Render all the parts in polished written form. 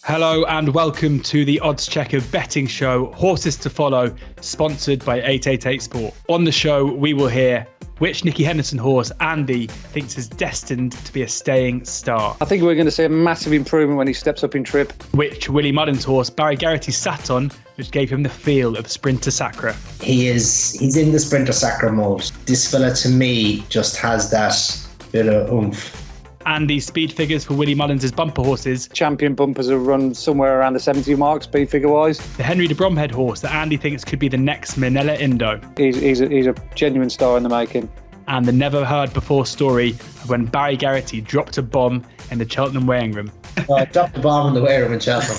Hello and welcome to the oddschecker betting show, Horses to Follow, sponsored by 888 Sport. On the show, we will hear which Nicky Henderson horse Andy thinks is destined to be a staying star. I think we're going to see a massive improvement when he steps up in trip. Which Willie Mullins horse Barry Geraghty sat on, which gave him the feel of Sprinter Sacra. He's in the Sprinter Sacra mode. This fella, to me, just has that bit of oomph. Andy's speed figures for Willie Mullins' bumper horses. Champion bumpers have run somewhere around the 70 mark, speed figure-wise. The Henry de Bromhead horse that Andy thinks could be the next Minella Indo. He's a genuine star in the making. And the never-heard-before story of when Barry Geraghty dropped a bomb in the Cheltenham weighing room. Oh, I dropped a bomb in the weighing room in Cheltenham.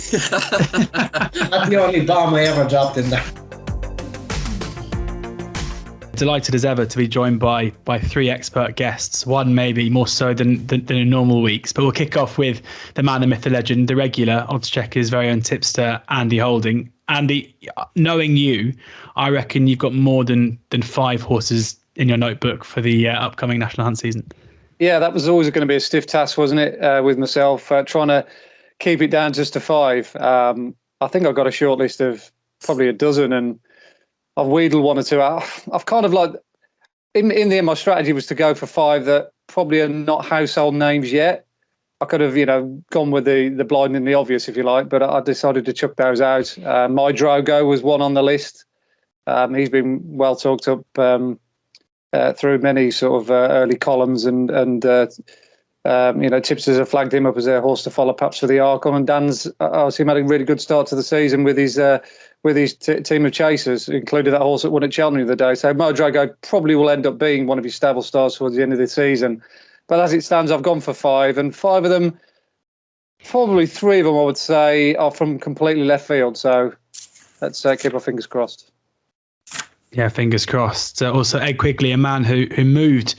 That's the only bomb I ever dropped in there. Delighted as ever to be joined by three expert guests, one maybe more so than in normal weeks. But we'll kick off with the man, the myth, the legend, the regular oddschecker's very own tipster, Andy Holding. Andy, knowing you, I reckon you've got more than 5 horses in your notebook for the upcoming National Hunt season. Yeah, that was always going to be a stiff task, wasn't it, with myself, trying to keep it down just to 5. I think I've got a short list of probably a dozen, and I've wheedled 1 or 2 out. I've kind of like, in the end, my strategy was to go for 5 that probably are not household names yet. I could have, gone with the blind and the obvious, if you like, but I decided to chuck those out. My Drogo was one on the list. He's been well talked up through many sort of early columns, and tipsters have flagged him up as a horse to follow, perhaps for the Archon. And Dan's obviously made a really good start to the season with his team of chasers, including that horse that won at Cheltenham the other day. So Mo Drago probably will end up being one of his stable stars towards the end of the season. But as it stands, I've gone for 5, and 5 of them, probably 3 of them, I would say, are from completely left field. So let's keep our fingers crossed. Yeah, fingers crossed. Also, Ed Quigley, a man who moved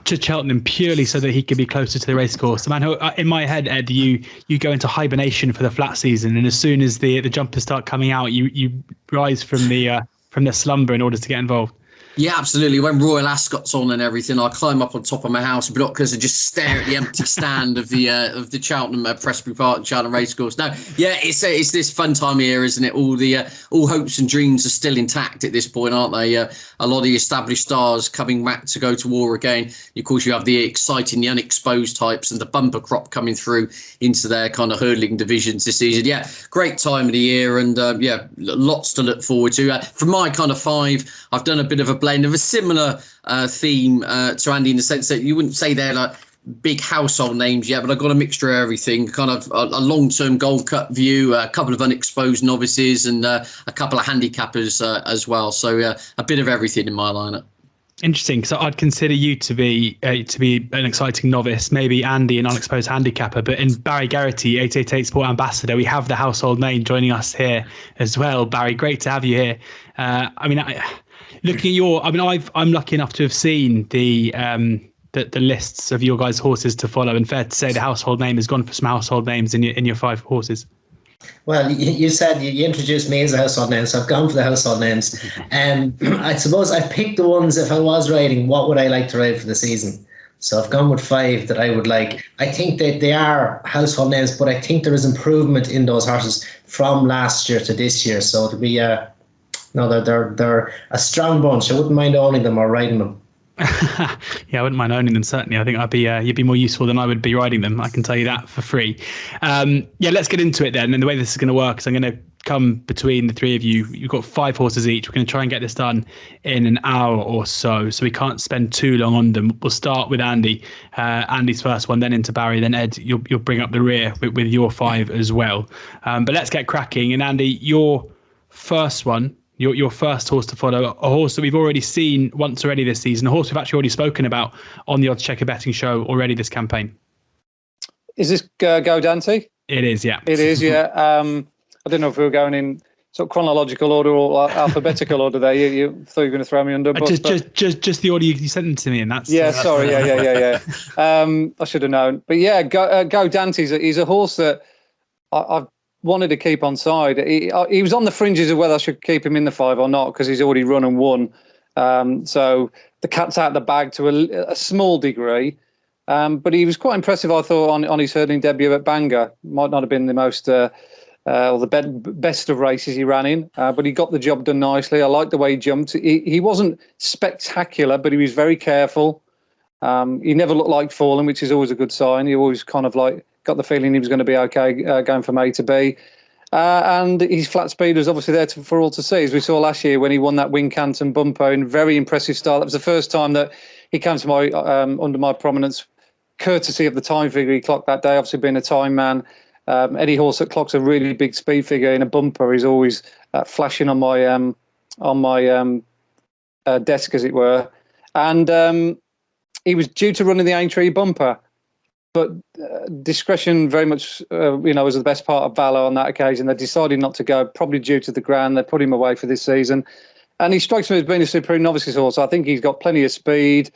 to Cheltenham purely so that he could be closer to the racecourse. The man who, in my head, Ed, you go into hibernation for the flat season, and as soon as the jumpers start coming out, you rise from the slumber in order to get involved. Yeah, absolutely. When Royal Ascot's on and everything, I climb up on top of my house with binoculars and just stare at the empty stand of the Cheltenham Presbytery Park and Cheltenham Racecourse. No, yeah, it's this fun time of year, isn't it? All hopes and dreams are still intact at this point, aren't they? A lot of the established stars coming back to go to war again. Of course, you have the exciting, the unexposed types, and the bumper crop coming through into their kind of hurdling divisions this season. Yeah, great time of the year, and lots to look forward to. For my kind of 5, I've done a bit of a blend of a similar theme to Andy, in the sense that you wouldn't say they're like big household names yet, but I've got a mixture of everything, kind of a long-term Gold Cup view, a couple of unexposed novices, and a couple of handicappers as well. So a bit of everything in my lineup. Interesting, because I'd consider you to be an exciting novice, maybe Andy an unexposed handicapper, but in Barry Geraghty, 888 Sport Ambassador, we have the household name joining us here as well. Barry, great to have you here. Looking at I'm lucky enough to have seen the lists of your guys' horses to follow, and fair to say the household name has gone for some household names in your 5 horses. Well, you said you introduced me as a household name, so I've gone for the household names. I suppose I picked the ones, if I was riding, what would I like to ride for the season? So I've gone with 5 that I would like. I think that they are household names, but I think there is improvement in those horses from last year to this year. So it'll be they're a strong bunch. I wouldn't mind owning them or riding them. Yeah, I wouldn't mind owning them, certainly. I think you'd be more useful than I would be riding them. I can tell you that for free. Let's get into it then. And the way this is going to work is I'm going to come between the 3 of you. You've got 5 horses each. We're going to try and get this done in an hour or so we can't spend too long on them. We'll start with Andy. Andy's first one, then into Barry, then Ed, you'll bring up the rear with your 5 as well. But let's get cracking. And Andy, your first one, your first horse to follow, a horse that we've already seen once already this season, a horse we've actually already spoken about on the oddschecker betting show already this campaign. Is this Go Dante? It is, yeah. It is, yeah. I don't know if we were going in sort of chronological order or alphabetical order there. You thought you were going to throw me under a bus. Just the order you sent them to me, and that's... Yeah, sorry, yeah. I should have known. But yeah, Go Dante, he's a horse that I've wanted to keep on side. He was on the fringes of whether I should keep him in the 5 or not, because he's already run and won. So the cat's out of the bag to a small degree. But he was quite impressive, I thought, on his hurdling debut at Bangor. Might not have been the most or the best of races he ran in, but he got the job done nicely. I liked the way he jumped. He wasn't spectacular, but he was very careful. He never looked like falling, which is always a good sign. He always kind of like got the feeling he was going to be okay going from A to B. And his flat speed was obviously there for all to see, as we saw last year when he won that Wincanton bumper in very impressive style. That was the first time that he came to my under my prominence, courtesy of the time figure he clocked that day, obviously being a time man. Any horse that clocks a really big speed figure in a bumper is always flashing on my desk, as it were. And he was due to run in the Aintree bumper, but discretion very much, was the best part of valour on that occasion. They decided not to go, probably due to the ground. They put him away for this season. And he strikes me as being a supreme novices horse. I think he's got plenty of speed.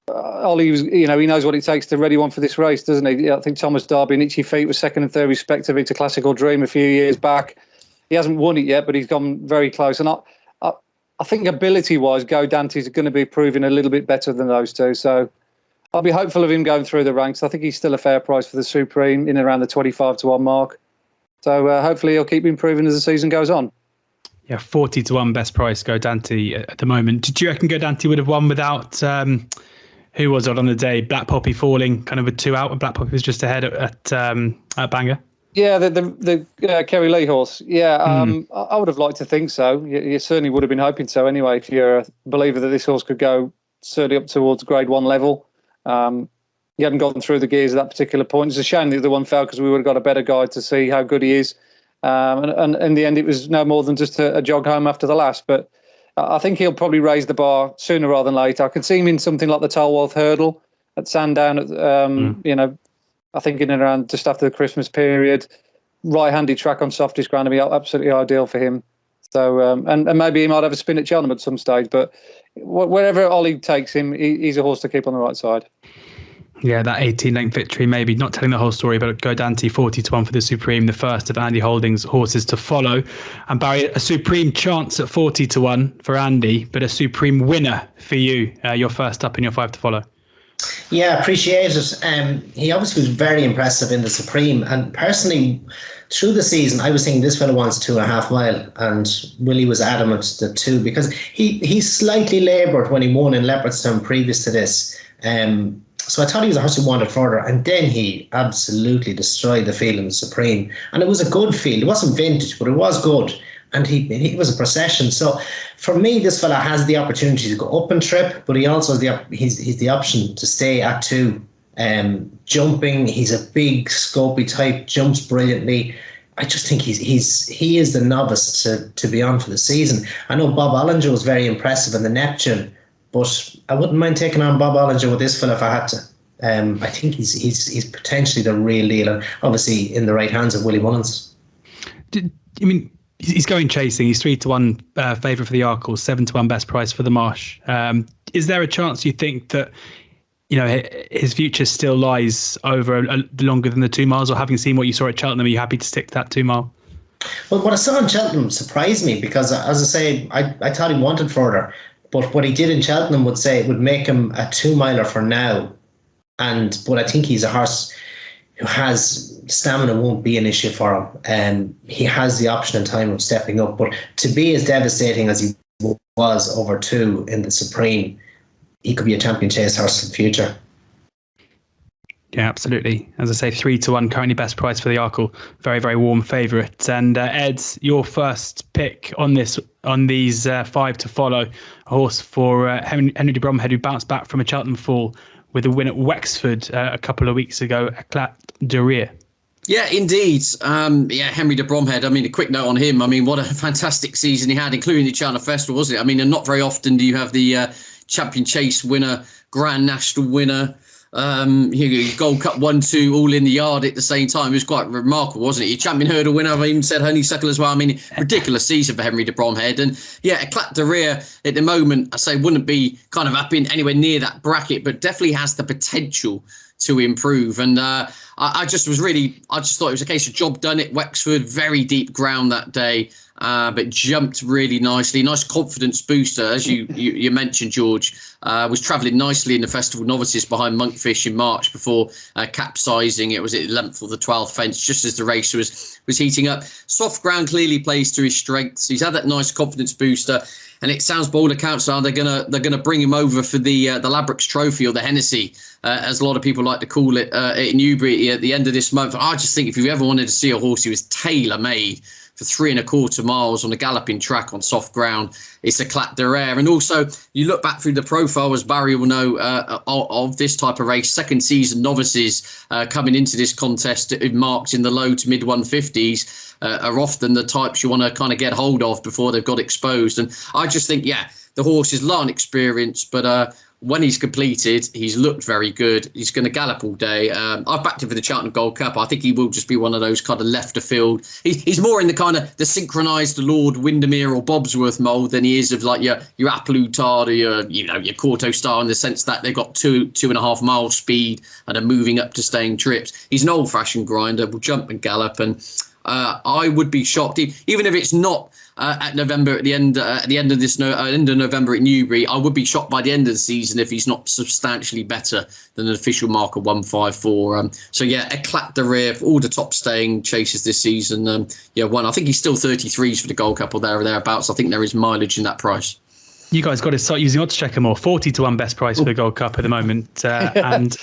Ollie, he knows what it takes to ready one for this race, doesn't he? I think Thomas Darby and Itchy Feet was second and third respectively to Classical Dream a few years back. He hasn't won it yet, but he's gone very close. And I think ability-wise, Dante is going to be proving a little bit better than those two. So I'll be hopeful of him going through the ranks. I think he's still a fair price for the Supreme in around the 25-1 mark. So hopefully he'll keep improving as the season goes on. Yeah, 40-1 best price Dante at the moment. Did you reckon Dante would have won without... who was it on the day? Black Poppy falling kind of a 2 out, and Black Poppy was just ahead at Bangor. Yeah, the Kerry Lee horse. Yeah, I would have liked to think so. You certainly would have been hoping so anyway, if you're a believer that this horse could go certainly up towards Grade 1 level. He hadn't gotten through the gears at that particular point. It's a shame the other one fell because we would have got a better guide to see how good he is. And in the end, it was no more than just a jog home after the last. But I think he'll probably raise the bar sooner rather than later. I could see him in something like the Tolworth Hurdle at Sandown, I think in and around just after the Christmas period. Right-handed track on softest ground would be absolutely ideal for him. So, and maybe he might have a spin at Cheltenham at some stage. But wherever Ollie takes him, he's a horse to keep on the right side. Yeah, that 18-length victory, maybe not telling the whole story, but Dante 40-1 for the Supreme, the first of Andy Holding's horses to follow. And Barry, a Supreme chance at 40-1 for Andy, but a Supreme winner for you. Your first up in your 5 to follow. Yeah, appreciate it. He obviously was very impressive in the Supreme, and personally, through the season, I was thinking this fellow wants 2.5 mile, and Willie was adamant that 2 because he slightly laboured when he won in Leopardstown previous to this. So I thought he was a horse who wanted further, and then he absolutely destroyed the field in the Supreme. And it was a good field. It wasn't vintage, but it was good. And he was a procession. So for me, this fella has the opportunity to go up and trip, but he also has he's the option to stay at 2. Jumping, he's a big, scopy type, jumps brilliantly. I just think he is the novice to be on for the season. I know Bob Ollinger was very impressive in the Neptune, but I wouldn't mind taking on Bob Ollinger with this fella if I had to. I think he's potentially the real deal, and obviously in the right hands of Willie Mullins. He's going chasing. He's 3-1 favourite for the Arkle, 7-1 best price for the Marsh. Is there a chance you think that his future still lies over longer than the 2 miles, or having seen what you saw at Cheltenham, are you happy to stick to that 2 mile? Well, what I saw in Cheltenham surprised me because, as I say, I thought he wanted further. But what he did in Cheltenham would make him a 2 miler for now. But I think he's a horse who has stamina won't be an issue for him. He has the option and time of stepping up. But to be as devastating as he was over 2 in the Supreme, he could be a champion chase horse in the future. Yeah, absolutely. As I say, 3-1, currently best price for the Arkle. Very, very warm favourite. And Ed, your first pick on these 5 to follow, a horse for Henry de Bromhead, who bounced back from a Cheltenham fall with a win at Wexford a couple of weeks ago, Eclat De Rire. Yeah, indeed. Henry de Bromhead. A quick note on him. What a fantastic season he had, including the Cheltenham Festival, wasn't it? And not very often do you have the Champion Chase winner, Grand National winner, Gold Cup 1-2 all in the yard at the same time. It was quite remarkable, wasn't it? Your champion hurdle winner, I've even said Honeysuckle as well. Ridiculous season for Henry de Bromhead. And yeah, Eclat De Rire at the moment, I say, wouldn't be kind of up in anywhere near that bracket, but definitely has the potential to improve. And I just thought it was a case of job done at Wexford, very deep ground that day. but jumped really nicely. Nice confidence booster, as you mentioned, George. Was travelling nicely in the festival novices behind Monkfish in March before capsizing. It was at the 11th or the 12th fence, just as the race was heating up. Soft ground clearly plays to his strengths. He's had that nice confidence booster, and it sounds bold accounts are they're gonna bring him over for the Ladbrokes Trophy, or the Hennessy, as a lot of people like to call it, at Newbury at the end of this month. I just think if you ever wanted to see a horse who was tailor-made for 3.25 miles on a galloping track on soft ground, it's Eclat De Rire. And also, you look back through the profile, as Barry will know, of this type of race, second season novices coming into this contest marked in the low to mid 150s are often the types you want to kind of get hold of before they've got exposed. And I just think, the horse is low on experience, but when he's completed, he's looked very good. He's going to gallop all day. I've backed him for the Cheltenham Gold Cup. I think he will just be one of those kind of left of field. He's more in the kind of the synchronised Lord Windermere or Bobsworth mould than he is of like your Applutard or your Corto Star, in the sense that they've got 2.5 mile speed and are moving up to staying trips. He's an old fashioned grinder, will jump and gallop, and I would be shocked, even if it's not at November, at the end of November at Newbury. I would be shocked by the end of the season if he's not substantially better than an official mark of 154. Eclat De Rire for all the top staying chases this season. One. I think he's still 33s for the Gold Cup or thereabouts. I think there is mileage in that price. You guys got to start using oddschecker more. 40-1 best price for the Gold Cup at the moment, and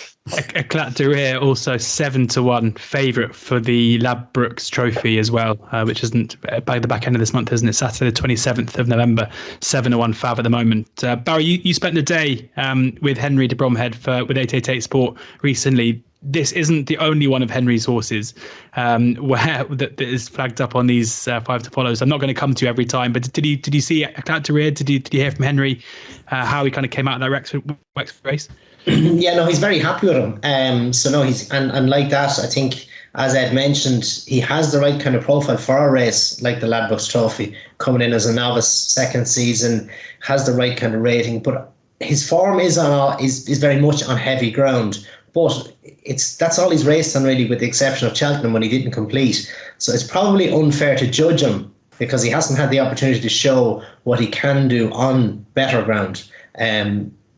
Eclat De Rire also 7-1 favourite for the Ladbrokes Trophy as well, which isn't by the back end of this month, isn't it? Saturday, the 27th of November, 7-1 fav at the moment. Barry, you spent the day with Henry de Bromhead with 888 Sport recently. This isn't the only one of Henry's horses where that is flagged up on these 5 to follows. I'm not going to come to you every time, but did you see Eclat De Rire? Did you hear from Henry how he kind of came out of that Wexford race? Yeah, no, he's very happy with him. He's and like that, I think, as Ed mentioned, he has the right kind of profile for a race like the Ladbrokes Trophy, coming in as a novice, second season, has the right kind of rating, but his form is very much on heavy ground. But that's all he's raced on, really, with the exception of Cheltenham when he didn't complete. So it's probably unfair to judge him because he hasn't had the opportunity to show what he can do on better ground.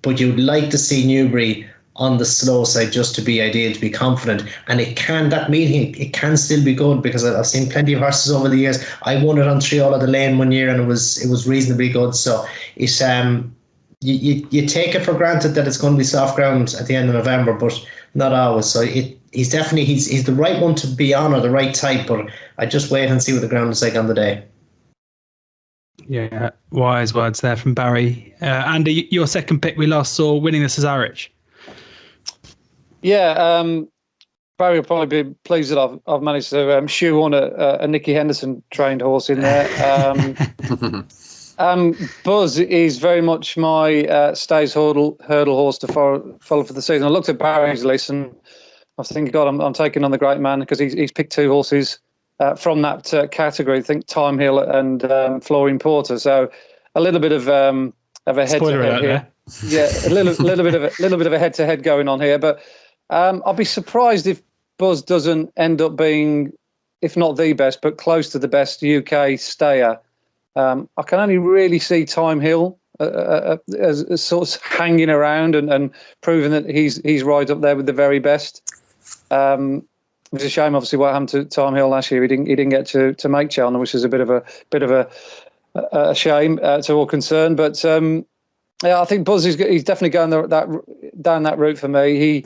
But you'd like to see Newbury on the slow side just to be ideal, to be confident. And it can still be good, because I've seen plenty of horses over the years. I won it on Triola de Lane one year and it was reasonably good. So it's You take it for granted that it's going to be soft ground at the end of November, but not always. So he's definitely he's the right one to be on, or the right type. But I just wait and see what the ground is like on the day. Yeah, wise words there from Barry. Andy, your second pick we last saw winning the Cesarewitch. Yeah, Barry will probably be pleased that I've managed to shoe on a Nicky Henderson trained horse in there. Buzz is very much my Stays hurdle horse to follow for the season. I looked at Barry's list and I was thinking, God, I'm taking on the great man, because he's picked 2 horses from that category. I think Thyme Hill and Florine Porter. So a little bit of a head-to-head here. Yeah, a little bit of a head-to-head going on here. But I'll be surprised if Buzz doesn't end up being, if not the best, but close to the best UK stayer. I can only really see Thyme Hill as sort of hanging around and proving that he's right up there with the very best. It was a shame, obviously, what happened to Thyme Hill last year. He didn't get to make Cheltenham, which is a bit of a shame to all concerned. But I think Buzz he's definitely going down that route for me.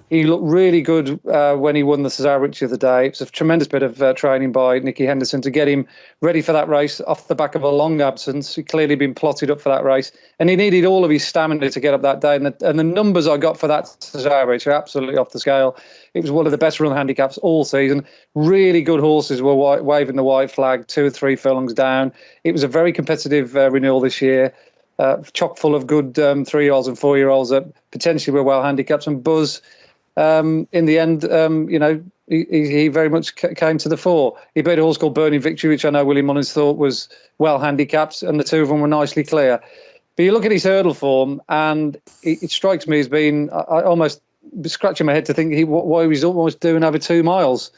He looked really good when he won the Cesarewitch the other day. It was a tremendous bit of training by Nicky Henderson to get him ready for that race off the back of a long absence. He'd clearly been plotted up for that race, and he needed all of his stamina to get up that day. And the numbers I got for that Cesarewitch are absolutely off the scale. It was one of the best run handicaps all season. Really good horses were waving the white flag 2 or 3 furlongs down. It was a very competitive renewal this year. Chock full of good 3-year-olds and 4-year-olds that potentially were well handicaps. And Buzz, in the end, he very much came to the fore. He beat a horse called Burning Victory, which I know William Mullins thought was well handicapped, and the 2 of them were nicely clear. But you look at his hurdle form, and it strikes me as being, I almost scratching my head to think what he was almost doing over 2 miles.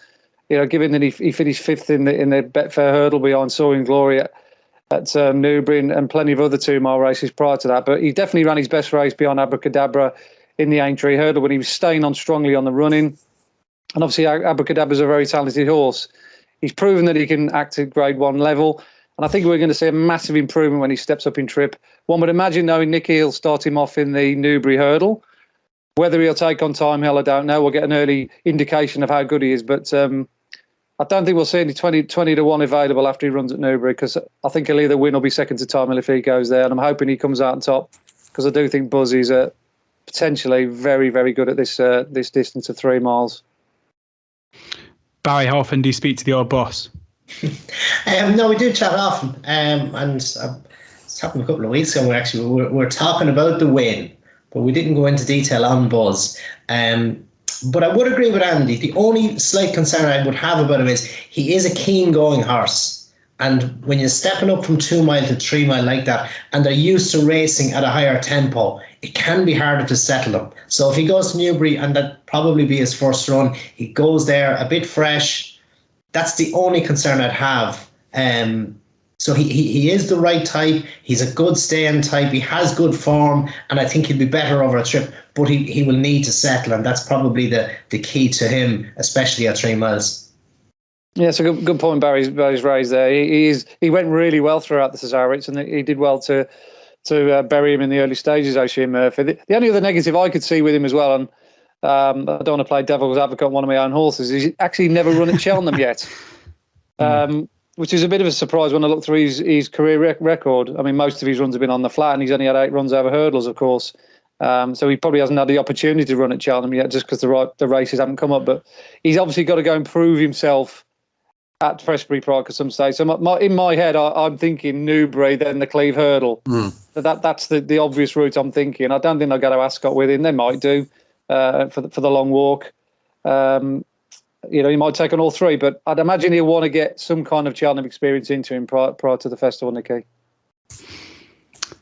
given that he finished 5th in the Betfair Hurdle behind Soaring Glory at Newbury and plenty of other 2-mile races prior to that. But he definitely ran his best race behind Abracadabra in the Aintree Hurdle when he was staying on strongly on the running. And obviously Abracadabra's a very talented horse. He's proven that he can act at Grade 1 level. And I think we're going to see a massive improvement when he steps up in trip. One would imagine, knowing Nicky, he'll start him off in the Newbury Hurdle. Whether he'll take on Thyme Hill, I don't know. We'll get an early indication of how good he is. But I don't think we'll see any 20 to 1 available after he runs at Newbury, because I think he'll either win or be second to Thyme Hill if he goes there. And I'm hoping he comes out on top, because I do think Buzzy's potentially very, very good at this distance of 3 miles. Barry, how often do you speak to the old boss? No, we do chat often. And it's happened a couple of weeks ago. We're talking about the win, but we didn't go into detail on Buzz. But I would agree with Andy. The only slight concern I would have about him is he is a keen going horse. And when you're stepping up from 2 mile to 3 mile like that, and they're used to racing at a higher tempo, it can be harder to settle them. So if he goes to Newbury, and that'd probably be his first run, he goes there a bit fresh. That's the only concern I'd have. So he is the right type. He's a good staying type. He has good form, and I think he'll be better over a trip. But he will need to settle, and that's probably the key to him, especially at 3 miles. Yeah, it's a good point Barry's raised there. He went really well throughout the Cesarewitz, and he did well to bury him in the early stages, O'Shea Murphy. The only other negative I could see with him as well, and I don't want to play devil's advocate on one of my own horses, is he's actually never run at Cheltenham yet. Which is a bit of a surprise when I look through his career record. I mean, most of his runs have been on the flat, and he's only had 8 runs over hurdles, of course. So he probably hasn't had the opportunity to run at Cheltenham yet, just because the races haven't come up. But he's obviously got to go and prove himself at Presbury Park at some stage. So in my head, I'm thinking Newbury, then the Cleve Hurdle. That's the obvious route I'm thinking. I don't think they'll go to Ascot with him. They might do for the long walk. He might take on all 3, but I'd imagine he'll want to get some kind of Cheltenham experience into him prior to the festival, Nicky.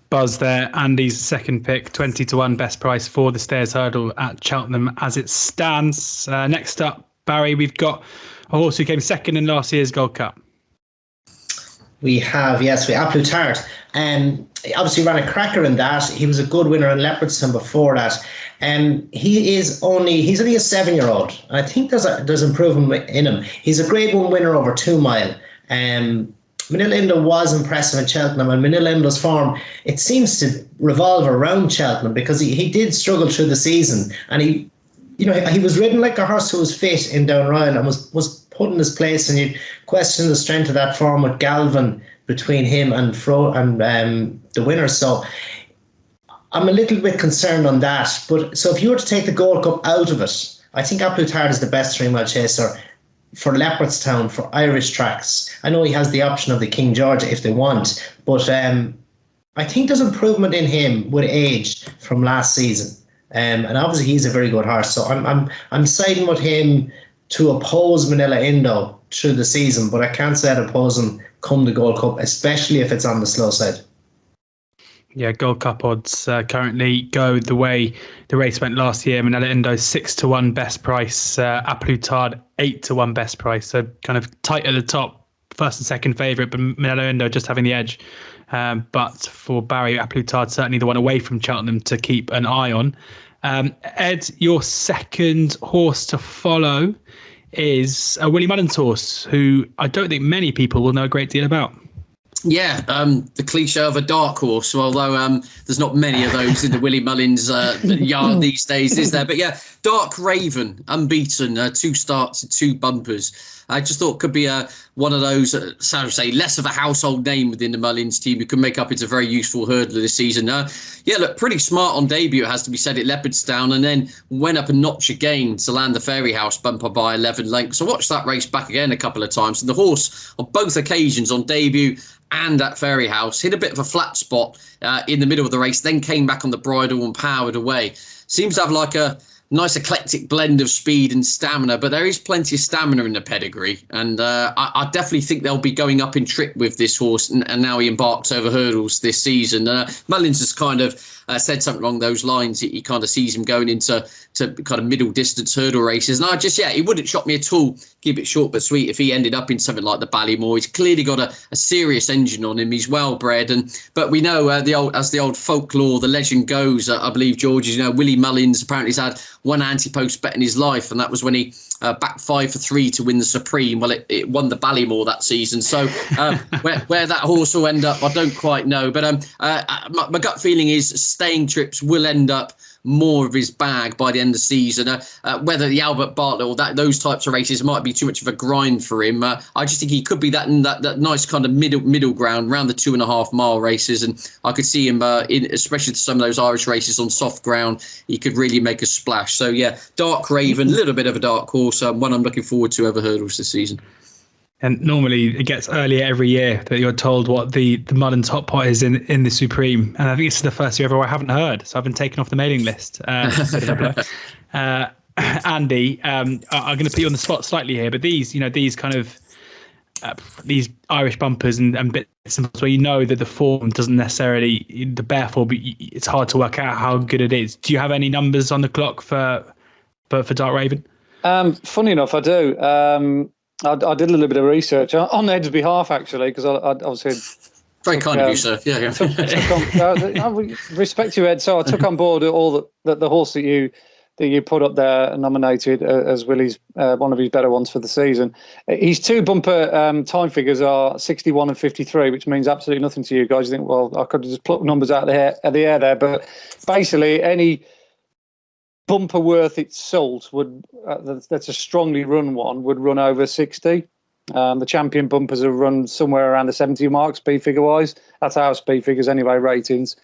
Buzz there, Andy's second pick, 20 to 1 best price for the Stairs Hurdle at Cheltenham as it stands. Next up, Barry, we've got a horse who came second in last year's Gold Cup. We have, yes, Eklat De Rire. He obviously ran a cracker in that. He was a good winner in Leopardstown before that. He's only a 7-year-old. I think there's improvement in him. He's a Grade 1 winner over 2 mile. Manila Indo was impressive in Cheltenham, and Manila Indo's form, it seems to revolve around Cheltenham, because he did struggle through the season, and he was ridden like a horse who was fit in Down Royal and was put in his place, and you question the strength of that form with Galvin between him and the winner. So I'm a little bit concerned on that. But so if you were to take the Gold Cup out of it, I think Eklat De Rire is the best 3 mile chaser for Leopardstown, for Irish tracks. I know he has the option of the King George if they want, but I think there's improvement in him with age from last season. And obviously he's a very good horse. So I'm siding with him to oppose Manila Indo through the season, but I can't say I'd oppose him come the Gold Cup, especially if it's on the slow side. Yeah, Gold Cup odds currently go the way the race went last year. Manila Indo 6 to 1 best price, Eklat De Rire 8 to 1 best price. So kind of tight at the top, first and second favourite, but Manila Indo just having the edge. But for Barry, Eklat De Rire certainly the one away from Cheltenham to keep an eye on. Ed, your second horse to follow is a Willie Mullins horse, who I don't think many people will know a great deal about. Yeah, the cliche of a dark horse, although there's not many of those in the Willie Mullins yard these days, is there? But yeah, Dark Raven, unbeaten, 2 starts and 2 bumpers. I just thought could be one of those, so to say, less of a household name within the Mullins team who can make up into a very useful hurdler this season. Look, pretty smart on debut, it has to be said, at Leopardstown, and then went up a notch again to land the Fairy House bumper by 11 lengths. I watched that race back again a couple of times, and the horse on both occasions, on debut and at Fairy House, hit a bit of a flat spot in the middle of the race, then came back on the bridle and powered away. Seems to have like a nice eclectic blend of speed and stamina, but there is plenty of stamina in the pedigree. And I definitely think they'll be going up in trip with this horse. And now he embarks over hurdles this season. Mullins has kind of said something along those lines. He kind of sees him going into kind of middle distance hurdle races. And it wouldn't shock me at all, keep it short but sweet, if he ended up in something like the Ballymore. He's clearly got a serious engine on him. He's well bred. But we know as the old folklore, the legend goes, I believe, George, Willie Mullins apparently has had one anti-post bet in his life, and that was when he backed 5 for 3 to win the Supreme. Well, it won the Ballymore that season. So where that horse will end up, I don't quite know. But my gut feeling is staying trips will end up more of his bag by the end of the season. Whether the Albert Bartlett or those types of races might be too much of a grind for him. I just think he could be that nice kind of middle ground around the 2.5 mile races, and I could see him especially some of those Irish races on soft ground. He could really make a splash. So yeah, Dark Raven, a little bit of a dark horse, one I'm looking forward to over hurdles this season. And normally it gets earlier every year that you're told what the Mullins hot pot is in the Supreme. And I think this is the first year ever I haven't heard. So I've been taken off the mailing list. Andy, I'm going to put you on the spot slightly here, but these kind of these Irish bumpers and bits and bobs where that the form doesn't necessarily, the bare form, it's hard to work out how good it is. Do you have any numbers on the clock for Dark Raven? Funny enough, I do. I did a little bit of research on Ed's behalf, actually, because I obviously... Very kind of you, sir. Yeah. I respect you, Ed. So I took on board all the horse that you put up there and nominated as Willie's one of his better ones for the season. His 2 bumper time figures are 61 and 53, which means absolutely nothing to you guys. You think, well, I could have just plucked numbers out of the air there. But basically, any bumper worth its salt would that's a strongly run one would run over 60. The champion bumpers have run somewhere around the 70 mark speed figure wise. That's our speed figures anyway, ratings.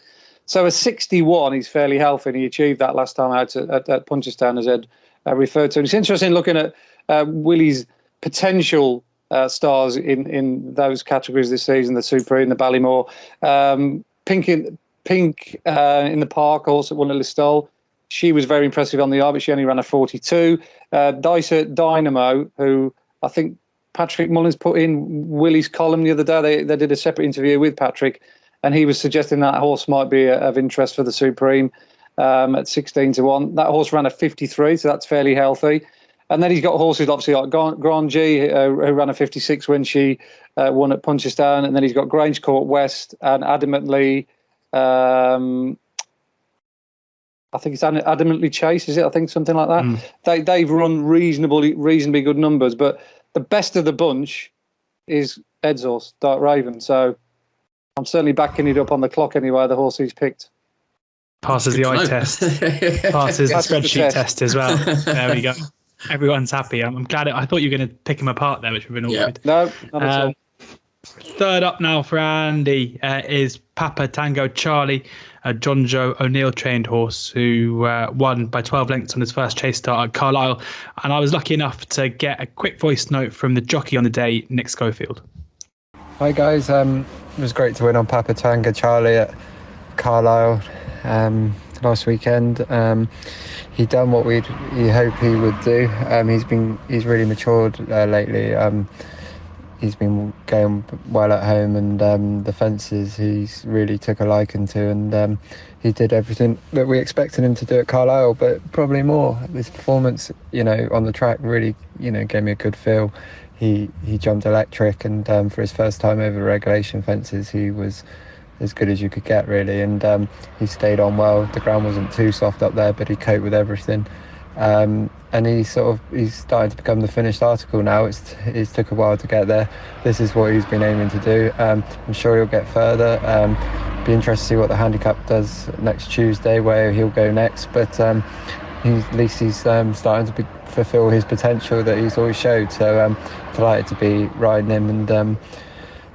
So a 61 is fairly healthy, and he achieved that last time out at Punchestown, as Ed referred to. And it's interesting looking at Willie's potential stars in those categories this season: the Supreme, the Ballymore, Pink in the Park, also won a Listowel. She was very impressive on the eye, but she only ran a 42. Dicer Dynamo, who I think Patrick Mullins put in Willie's column the other day. They did a separate interview with Patrick, and he was suggesting that horse might be of interest for the Supreme at 16 to 1. That horse ran a 53, so that's fairly healthy. And then he's got horses obviously like Grand G, who ran a 56 when she won at Punchestown. And then he's got Grange Court West and Adamantly... I think it's Adamantly Chase, is it? I think something like that. They've run reasonably good numbers, but the best of the bunch is Ed's horse, Dark Raven. So I'm certainly backing it up on the clock anyway, the horse he's picked. Passes the eye test. Passes the spreadsheet test as well. There we go. Everyone's happy. I'm glad. I thought you were going to pick him apart there, which would have been awkward. No, not at all. Third up now for Andy is Papa Tango Charlie, a John Joe O'Neill trained horse who won by 12 lengths on his first chase start at Carlisle. And I was lucky enough to get a quick voice note from the jockey on the day, Nick Schofield. Hi guys, it was great to win on Papa Tango Charlie at Carlisle last weekend. He done what he hoped he would do. He's really matured lately. He's been going well at home, and the fences he's really took a liking to, and he did everything that we expected him to do at Carlisle, but probably more. His performance, on the track really, gave me a good feel. He jumped electric, and for his first time over regulation fences, he was as good as you could get, really, and he stayed on well. The ground wasn't too soft up there, but he coped with everything. And he's starting to become the finished article now. It's took a while to get there. This is what he's been aiming to do. I'm sure he'll get further. Be interested to see what the handicap does next Tuesday, where he'll go next. But at least he's starting to fulfil his potential that he's always showed. So delighted to be riding him, and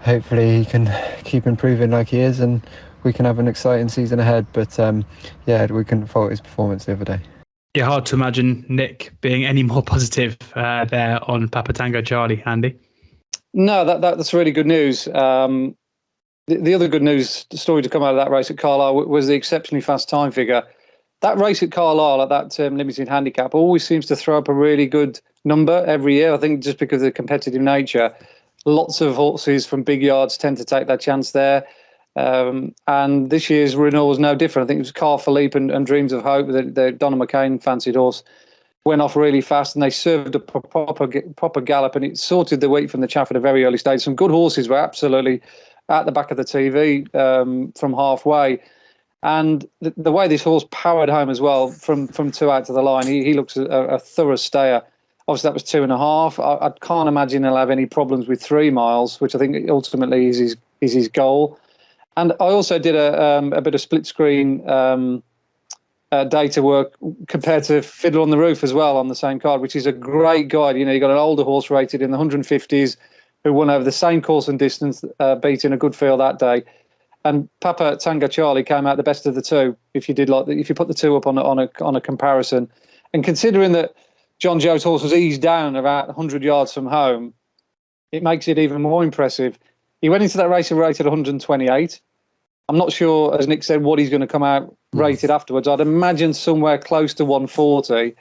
hopefully he can keep improving like he is, and we can have an exciting season ahead. But we couldn't fault his performance the other day. Yeah, hard to imagine Nick being any more positive there on Papa Tango Charlie, Andy. No, that's really good news. The other good news story to come out of that race at Carlisle was the exceptionally fast time figure. that race at Carlisle at that limited handicap always seems to throw up a really good number every year. I think just because of the competitive nature, lots of horses from big yards tend to take that chance there. And this year's renewal was no different. I think it was Car Philippe and Dreams of Hope, the Donna McCain fancied horse, went off really fast, and they served a proper gallop, and it sorted the wheat from the chaff at a very early stage. Some good horses were absolutely at the back of the TV from halfway. And the way this horse powered home as well from 2 out to the line, he looks a thorough stayer. Obviously, that was 2.5. I can't imagine he'll have any problems with 3 miles, which I think ultimately is his goal. And I also did a bit of split screen data work compared to Fiddler on the Roof as well on the same card, which is a great guide. You know, you got an older horse rated in the 150s who won over the same course and distance, beating a good field that day. And Papa Tango Charlie came out the best of the two. If you put the two up on a comparison, and considering that John Joe's horse was eased down about 100 yards from home, it makes it even more impressive. He went into that race rated 128. I'm not sure, as Nick said, what he's going to come out rated afterwards. I'd imagine somewhere close to 140.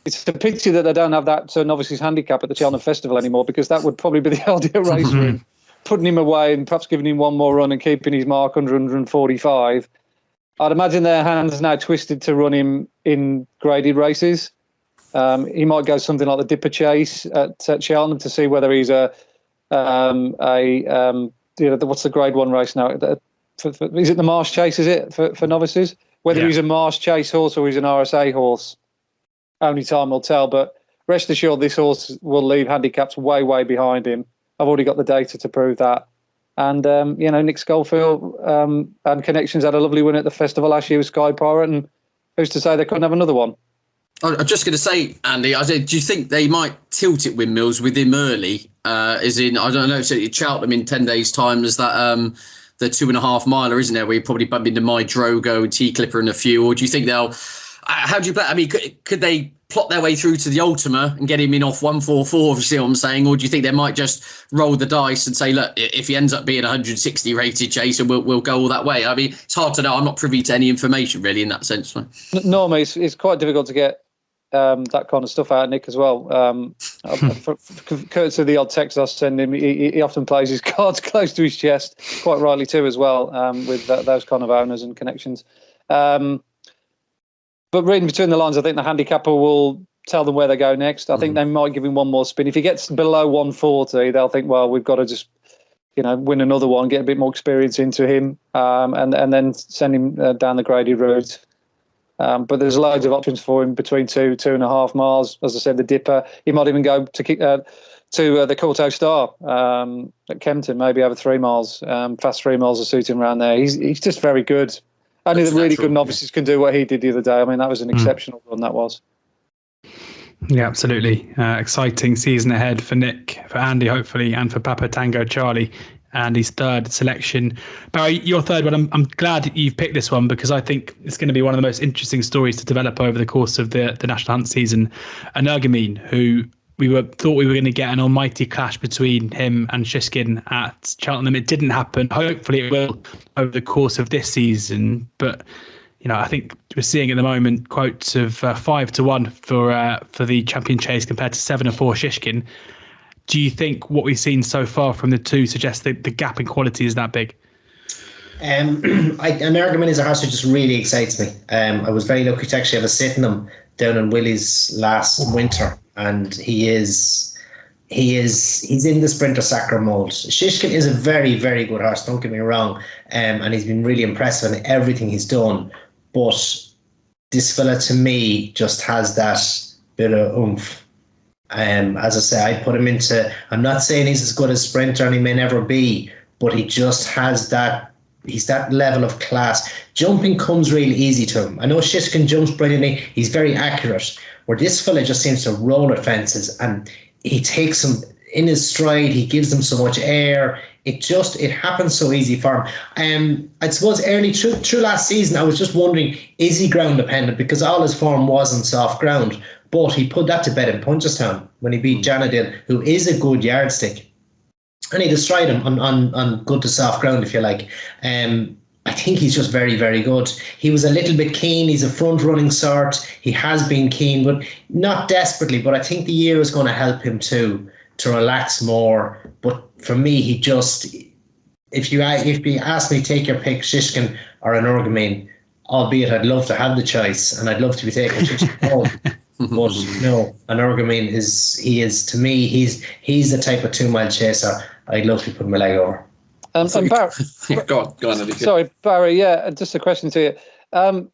It's a pity that they don't have that novices handicap at the Cheltenham Festival anymore, because that would probably be the ideal race for him. Putting him away and perhaps giving him one more run and keeping his mark under 145. I'd imagine their hands now twisted to run him in graded races. He might go something like the Dipper Chase at Cheltenham to see whether he's what's the grade 1 race now? Is it the Marsh Chase, is it, for novices? Whether he's a Marsh Chase horse or he's an RSA horse, only time will tell. But rest assured, this horse will leave handicaps way, way behind him. I've already got the data to prove that. And, Nick Schofield and Connections had a lovely win at the festival last year with Sky Pirate, and who's to say they couldn't have another one? I'm just going to say, Andy, do you think they might tilt it windmills with him early? As in, I don't know, so Cheltenham in 10 days' time, is that the 2.5 miler, isn't there, where you probably bump into My Drogo and T-Clipper and a few? Or do you think they'll... how do you play? I mean, could they plot their way through to the Ultima and get him in off 144, if you see what I'm saying? Or do you think they might just roll the dice and say, look, if he ends up being 160 rated Chaser, we'll go all that way? I mean, it's hard to know. I'm not privy to any information, really, in that sense. Normally, it's quite difficult to get that kind of stuff out of Nick as well. Courtesy of the odd text I send him, he often plays his cards close to his chest, quite rightly too as well, with those kind of owners and connections. But reading between the lines, I think the handicapper will tell them where they go next. I think they might give him one more spin. If he gets below 140, they'll think, well, we've got to just, win another one, get a bit more experience into him, and then send him down the graded route. But there's loads of options for him between 2.5 miles. As I said, the Dipper. He might even go to the Courtauld Star at Kempton, maybe over 3 miles. Fast 3 miles will suit him around there. He's just very good. Only the really good novices can do what he did the other day. I mean, that was an exceptional run, that was. Yeah, absolutely. Exciting season ahead for Nick, for Andy, hopefully, and for Papa Tango Charlie, and his third selection. Barry, your third one, I'm glad you've picked this one, because I think it's going to be one of the most interesting stories to develop over the course of the National Hunt season. Energumene, who thought we were going to get an almighty clash between him and Shishkin at Cheltenham. It didn't happen. Hopefully it will over the course of this season. But, I think we're seeing at the moment quotes of 5-1 for the champion chase compared to 7-4 Shishkin. Do you think what we've seen so far from the two suggests that the gap in quality is that big? Energumene is a horse who just really excites me. I was very lucky to actually have a sit in him down in Willie's last winter, and he's in the sprinter sacre mold. Shishkin is a very, very good horse, don't get me wrong, and he's been really impressive in everything he's done. But this fella, to me, just has that bit of oomph. As I say, I put him into. I'm not saying he's as good as sprinter, and he may never be, but he just has that. He's that level of class. Jumping comes really easy to him. I know Shishkin jumps brilliantly. He's very accurate. Where this fella just seems to roll at fences, and he takes them in his stride. He gives them so much air. It happens so easy for him. I suppose early through last season, I was just wondering, is he ground dependent? Because all his form wasn't soft ground. But he put that to bed in Punchestown when he beat Janadil, who is a good yardstick. And he destroyed him on good to soft ground, if you like. I think he's just very, very good. He was a little bit keen. He's a front-running sort. He has been keen, but not desperately. But I think the year is going to help him to relax more. But for me, he just, if you ask me, take your pick, Shishkin or Energumene, albeit I'd love to have the choice and I'd love to be taking Shishkin home. But no, Energumene is to me, he's the type of 2 mile chaser I'd love to put my leg over. And Barry, go on, Eddie. sorry, Barry. Yeah, just a question to you.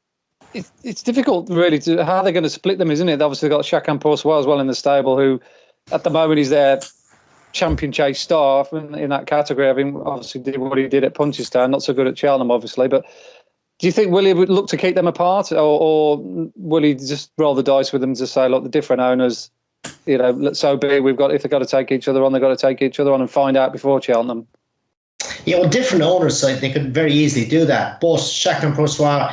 It's difficult, really, to how they're going to split them, isn't it? They've obviously got Chacun Pour Soi as well in the stable, who at the moment is their champion chase star in that category. I mean, obviously did what he did at Punchestown, not so good at Cheltenham, obviously. But do you think Willie would look to keep them apart, or will he just roll the dice with them to say, look, the different owners, so be it. If they've got to take each other on, they've got to take each other on and find out before Cheltenham. Yeah, well, different owners, so they could very easily do that. But Chacun Pour Soi,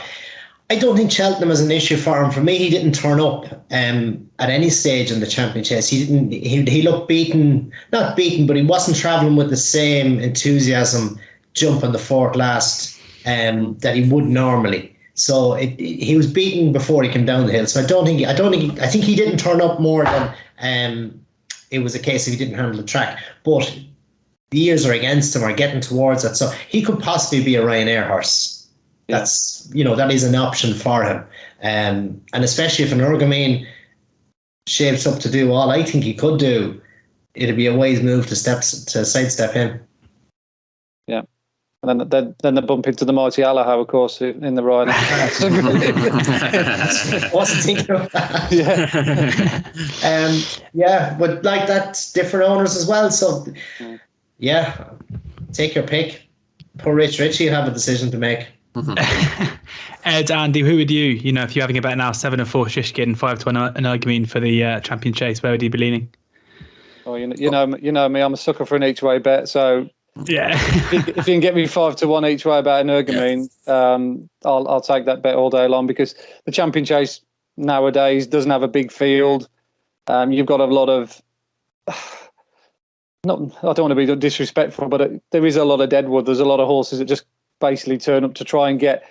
I don't think Cheltenham is an issue for him. For me, he didn't turn up at any stage in the champion chase. He didn't. He looked beaten, not beaten, but he wasn't travelling with the same enthusiasm jumping the fourth last that he would normally. So he was beaten before he came down the hill. So I think he didn't turn up more than it was a case of he didn't handle the track. But the years are against him, are getting towards it. So he could possibly be a Ryanair horse. That's, that is an option for him. And especially if an Energumene shapes up to do all I think he could do, it'd be a wise move to sidestep him. Yeah. And then they bump into the mighty Allaho, of course, in the Ryanair. Wasn't thinking of that. Yeah. But like that's different owners as well. So yeah, take your pick. Poor Rich Ritchie have a decision to make. Ed, Andy, who would you, if you're having a bet now, 7-4 Shishkin, 5-1 Energumene for the champion chase, where would you be leaning? Oh, you know me, I'm a sucker for an each way bet. So yeah, if you can get me 5-1 each way about Energumene, I'll take that bet all day long, because the champion chase nowadays doesn't have a big field. You've got a lot of. I don't want to be disrespectful, but there is a lot of deadwood. There's a lot of horses that just basically turn up to try and get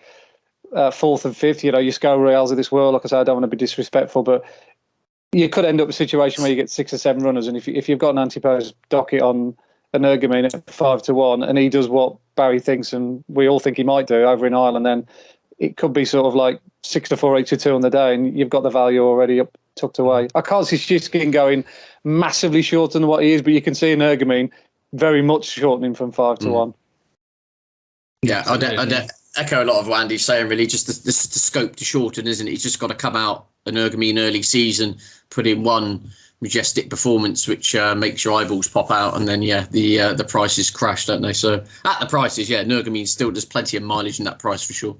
fourth and fifth. Your Sco Royals of this world. Like I say, I don't want to be disrespectful, but you could end up in a situation where you get 6 or 7 runners, and if you've got an anti-pose docket on Energumene at 5-1, and he does what Barry thinks and we all think he might do over in Ireland, then it could be sort of like 6-4, 8-2 on the day, and you've got the value already tucked away. I can't see Shishkin going massively shorter than what he is, but you can see Energumene very much shortening from 5-1. Yeah, I'd echo a lot of what Andy's saying, really. Just the scope to shorten, isn't it? He's just got to come out Energumene early season, put in one majestic performance which makes your eyeballs pop out, and then the prices crash, don't they? So at the prices, Energumene still, there's plenty of mileage in that price for sure.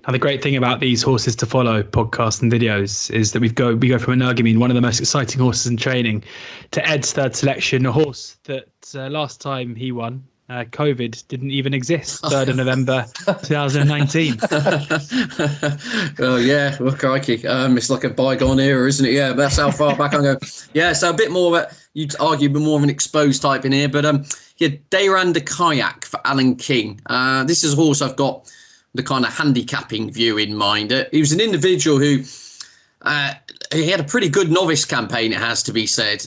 Now, the great thing about these horses to follow podcasts and videos is that we go from Energumene, one of the most exciting horses in training, to Ed's third selection, a horse that last time he won, COVID didn't even exist, 3rd of November 2019. Oh yeah, well, crikey, it's like a bygone era, isn't it? Yeah, that's how far back I go. Yeah, so a bit more you'd argue more of an exposed type in here, but Derender Kayak for Alan King. This is a horse I've got the kind of handicapping view in mind. He was an individual who he had a pretty good novice campaign, it has to be said.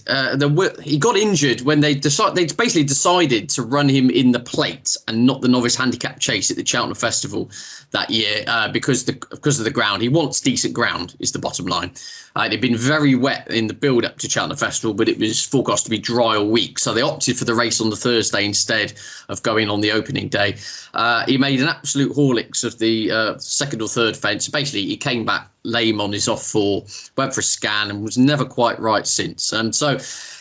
He got injured when they basically decided to run him in the plate and not the novice handicap chase at the Cheltenham Festival that year because of the ground. He wants decent ground, is the bottom line. It'd been very wet in the build-up to Cheltenham Festival, but it was forecast to be dry all week. So they opted for the race on the Thursday instead of going on the opening day. He made an absolute Horlicks of the second or third fence. Basically, he came back lame on his off-4, went for a scan and was never quite right since. And so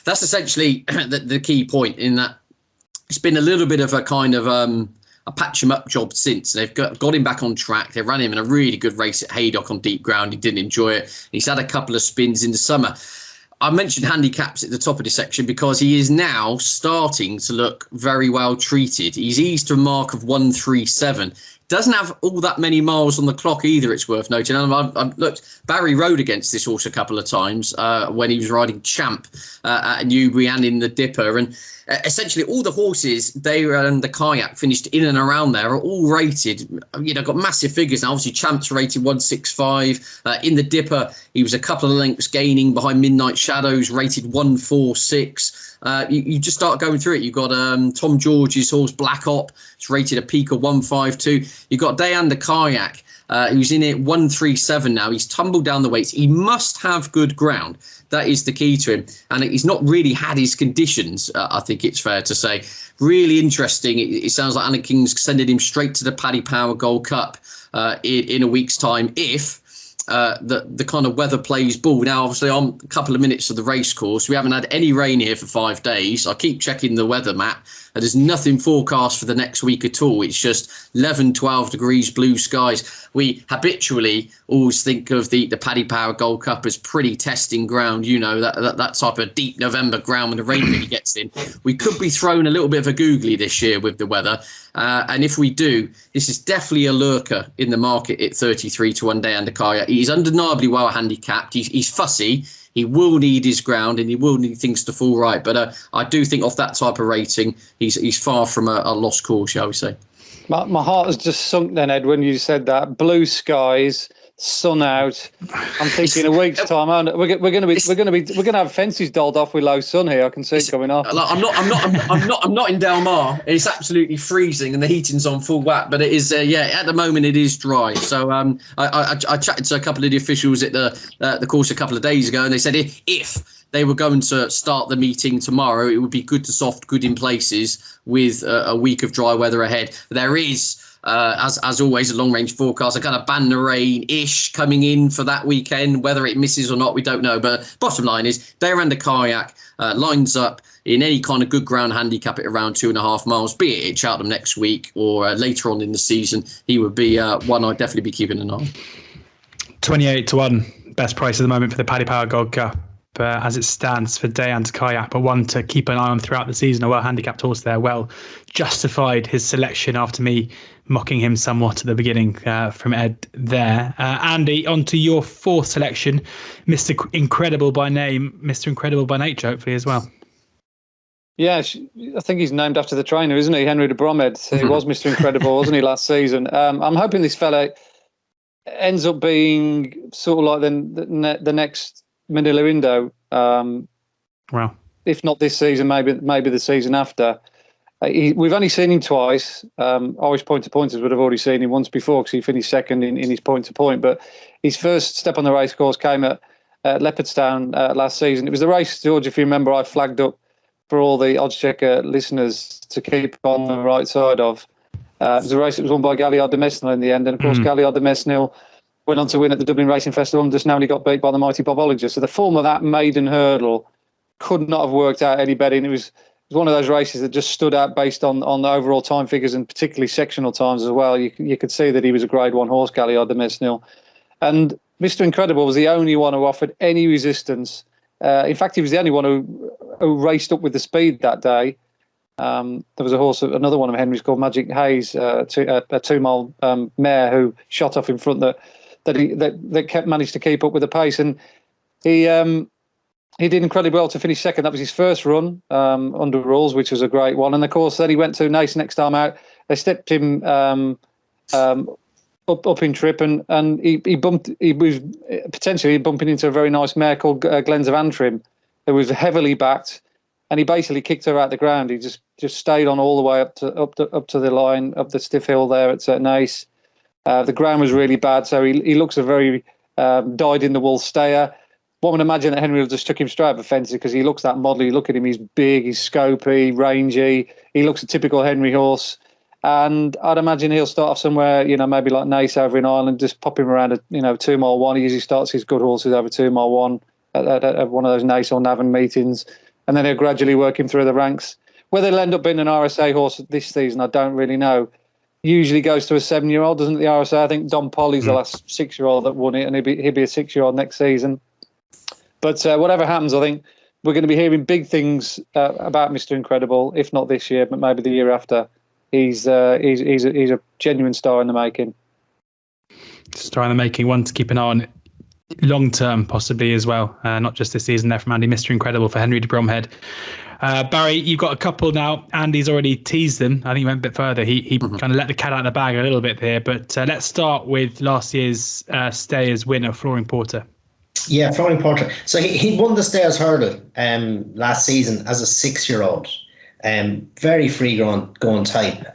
that's essentially the key point, in that it's been a little bit of a kind of a patch him up job since. They've got him back on track. They ran him in a really good race at Haydock on deep ground. He didn't enjoy it. He's had a couple of spins in the summer. I mentioned handicaps at the top of this section because he is now starting to look very well treated. He's eased to a mark of 137. Doesn't have all that many miles on the clock either, it's worth noting. And I've looked, Barry rode against this horse a couple of times when he was riding Champ at Newbury and in the Dipper. And essentially all the horses, and the Kayak finished in and around there, are all rated, got massive figures. Now, obviously, Champ's rated 165. In the Dipper, he was a couple of lengths gaining behind Midnight Shadows, rated 146. You just start going through it. You've got Tom George's horse, Black Op. It's rated a peak of 152. You've got Derender Kayak, who's in it 137 now. He's tumbled down the weights. He must have good ground. That is the key to him. And he's not really had his conditions, I think it's fair to say. Really interesting. It sounds like Anna King's sending him straight to the Paddy Power Gold Cup in a week's time if the kind of weather plays ball. Now, obviously, I'm a couple of minutes of the race course. We haven't had any rain here for 5 days. I keep checking the weather map. And there's nothing forecast for the next week at all. It's just 11, 12 degrees, blue skies. We habitually always think of the Paddy Power Gold Cup as pretty testing ground, that type of deep November ground when the rain really gets in. We could be thrown a little bit of a googly this year with the weather. And if we do, this is definitely a lurker in the market at 33 to 1 Derender Kayak. He's undeniably well handicapped. He's fussy. He will need his ground and he will need things to fall right. But I do think off that type of rating, he's far from a lost cause, shall we say. My heart has just sunk then, Ed, when you said that. Blue skies, sun out. I'm thinking a week's time. We're going to have fences dolled off with low sun here. I can see it coming off. I'm not in Del Mar. It's absolutely freezing and the heating's on full whack. But it is, at the moment it is dry. So I chatted to a couple of the officials at the course a couple of days ago, and they said if they were going to start the meeting tomorrow, it would be good to soft, good in places with a week of dry weather ahead. There is, as always, a long-range forecast, a kind of ban the rain-ish coming in for that weekend. Whether it misses or not, we don't know. But bottom line is, Derender Kayak lines up in any kind of good ground handicap at around 2.5 miles, be it at Cheltenham next week or later on in the season. He would be one I'd definitely be keeping an eye on. 28 to 1, best price at the moment for the Paddy Power Gold Cup. As it stands for Derender Kayak, but one to keep an eye on throughout the season. A well-handicapped horse there, well justified his selection after me mocking him somewhat at the beginning from Ed there. Andy, on to your 4th selection, Mr. Incredible by name, Mr. Incredible by nature, hopefully as well. Yeah, I think he's named after the trainer, isn't he? Henry de Bromhead. He was Mr. Incredible, wasn't he, last season? I'm hoping this fella ends up being sort of like the next Manila Indo. Wow. If not this season, maybe the season after. We've only seen him twice. Irish point-to-pointers would have already seen him once before because he finished second in his point-to-point. But his first step on the race course came at Leopardstown last season. It was the race, George, if you remember, I flagged up for all the oddschecker listeners to keep on the right side of. It was a race that was won by Galliard de Mesnil in the end. And, of course, Galliard de Mesnil went on to win at the Dublin Racing Festival and just narrowly got beat by the mighty Bob Olinger. So the form of that maiden hurdle could not have worked out any better. And it was one of those races that just stood out based on the overall time figures and particularly sectional times as well. You could see that he was a Grade 1 horse, Galliard de Mesnil. And Mr. Incredible was the only one who offered any resistance. In fact, he was the only one who raced up with the speed that day. There was a horse, another one of Henry's called Magic Hayes, a 2-mile mare who shot off in front that managed to keep up with the pace, and he did incredibly well to finish second. That was his first run under rules, which was a great one. And of course, then he went to Nace next time out. They stepped him up in trip, and he was potentially bumping into a very nice mare called Glens of Antrim, who was heavily backed, and he basically kicked her out the ground. He just stayed on all the way up to the line, up the stiff hill there at Nace. The ground was really bad, so he looks a very dyed-in-the-wool stayer. One would imagine that Henry just took him straight up a fence because he looks that model. You look at him, he's big, he's scopy, rangy. He looks a typical Henry horse. And I'd imagine he'll start off somewhere, maybe like Nace over in Ireland, just pop him around a 2-mile 1. He usually starts his good horses over 2-mile 1 at one of those Nace or Navan meetings. And then he'll gradually work him through the ranks. Whether he'll end up being an RSA horse this season, I don't really know. Usually goes to a 7-year-old, doesn't it, the RSA? I think Don Polly's the last 6-year-old that won it, and he'll be a 6-year-old next season. But whatever happens, I think we're going to be hearing big things about Mr. Incredible, if not this year, but maybe the year after. he's a genuine star in the making. Star in the making, one to keep an eye on long term, possibly as well. Not just this season there from Andy, Mr. Incredible for Henry de Bromhead. Barry, you've got a couple now. Andy's already teased them. I think he went a bit further. He kind of let the cat out of the bag a little bit here. But let's start with last year's Stayers winner, Flooring Porter. Yeah, Flooring Porter. So he won the Stayers hurdle last season as a 6-year-old. Very free going type.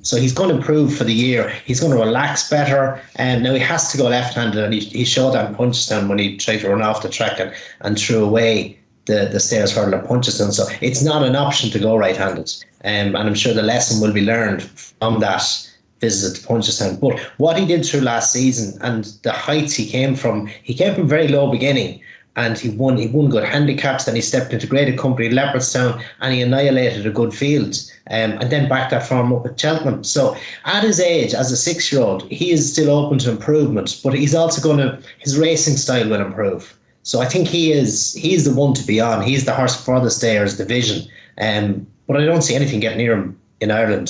So he's going to improve for the year. He's going to relax better. Now he has to go left-handed, and he showed that in Punchestown when he tried to run off the track and threw away the Stayers hurdle at Punchestown. So it's not an option to go right-handed. And I'm sure the lesson will be learned from that visit to Punchestown. But what he did through last season and the heights he came from very low beginning. And he won good handicaps. Then he stepped into graded company at Leopardstown, and he annihilated a good field. And then backed that form up at Cheltenham. So at his age, as a 6-year-old, he is still open to improvement. But he's also his racing style will improve. So I think he's the one to be on. He's the horse for the Stayers division. But I don't see anything getting near him in Ireland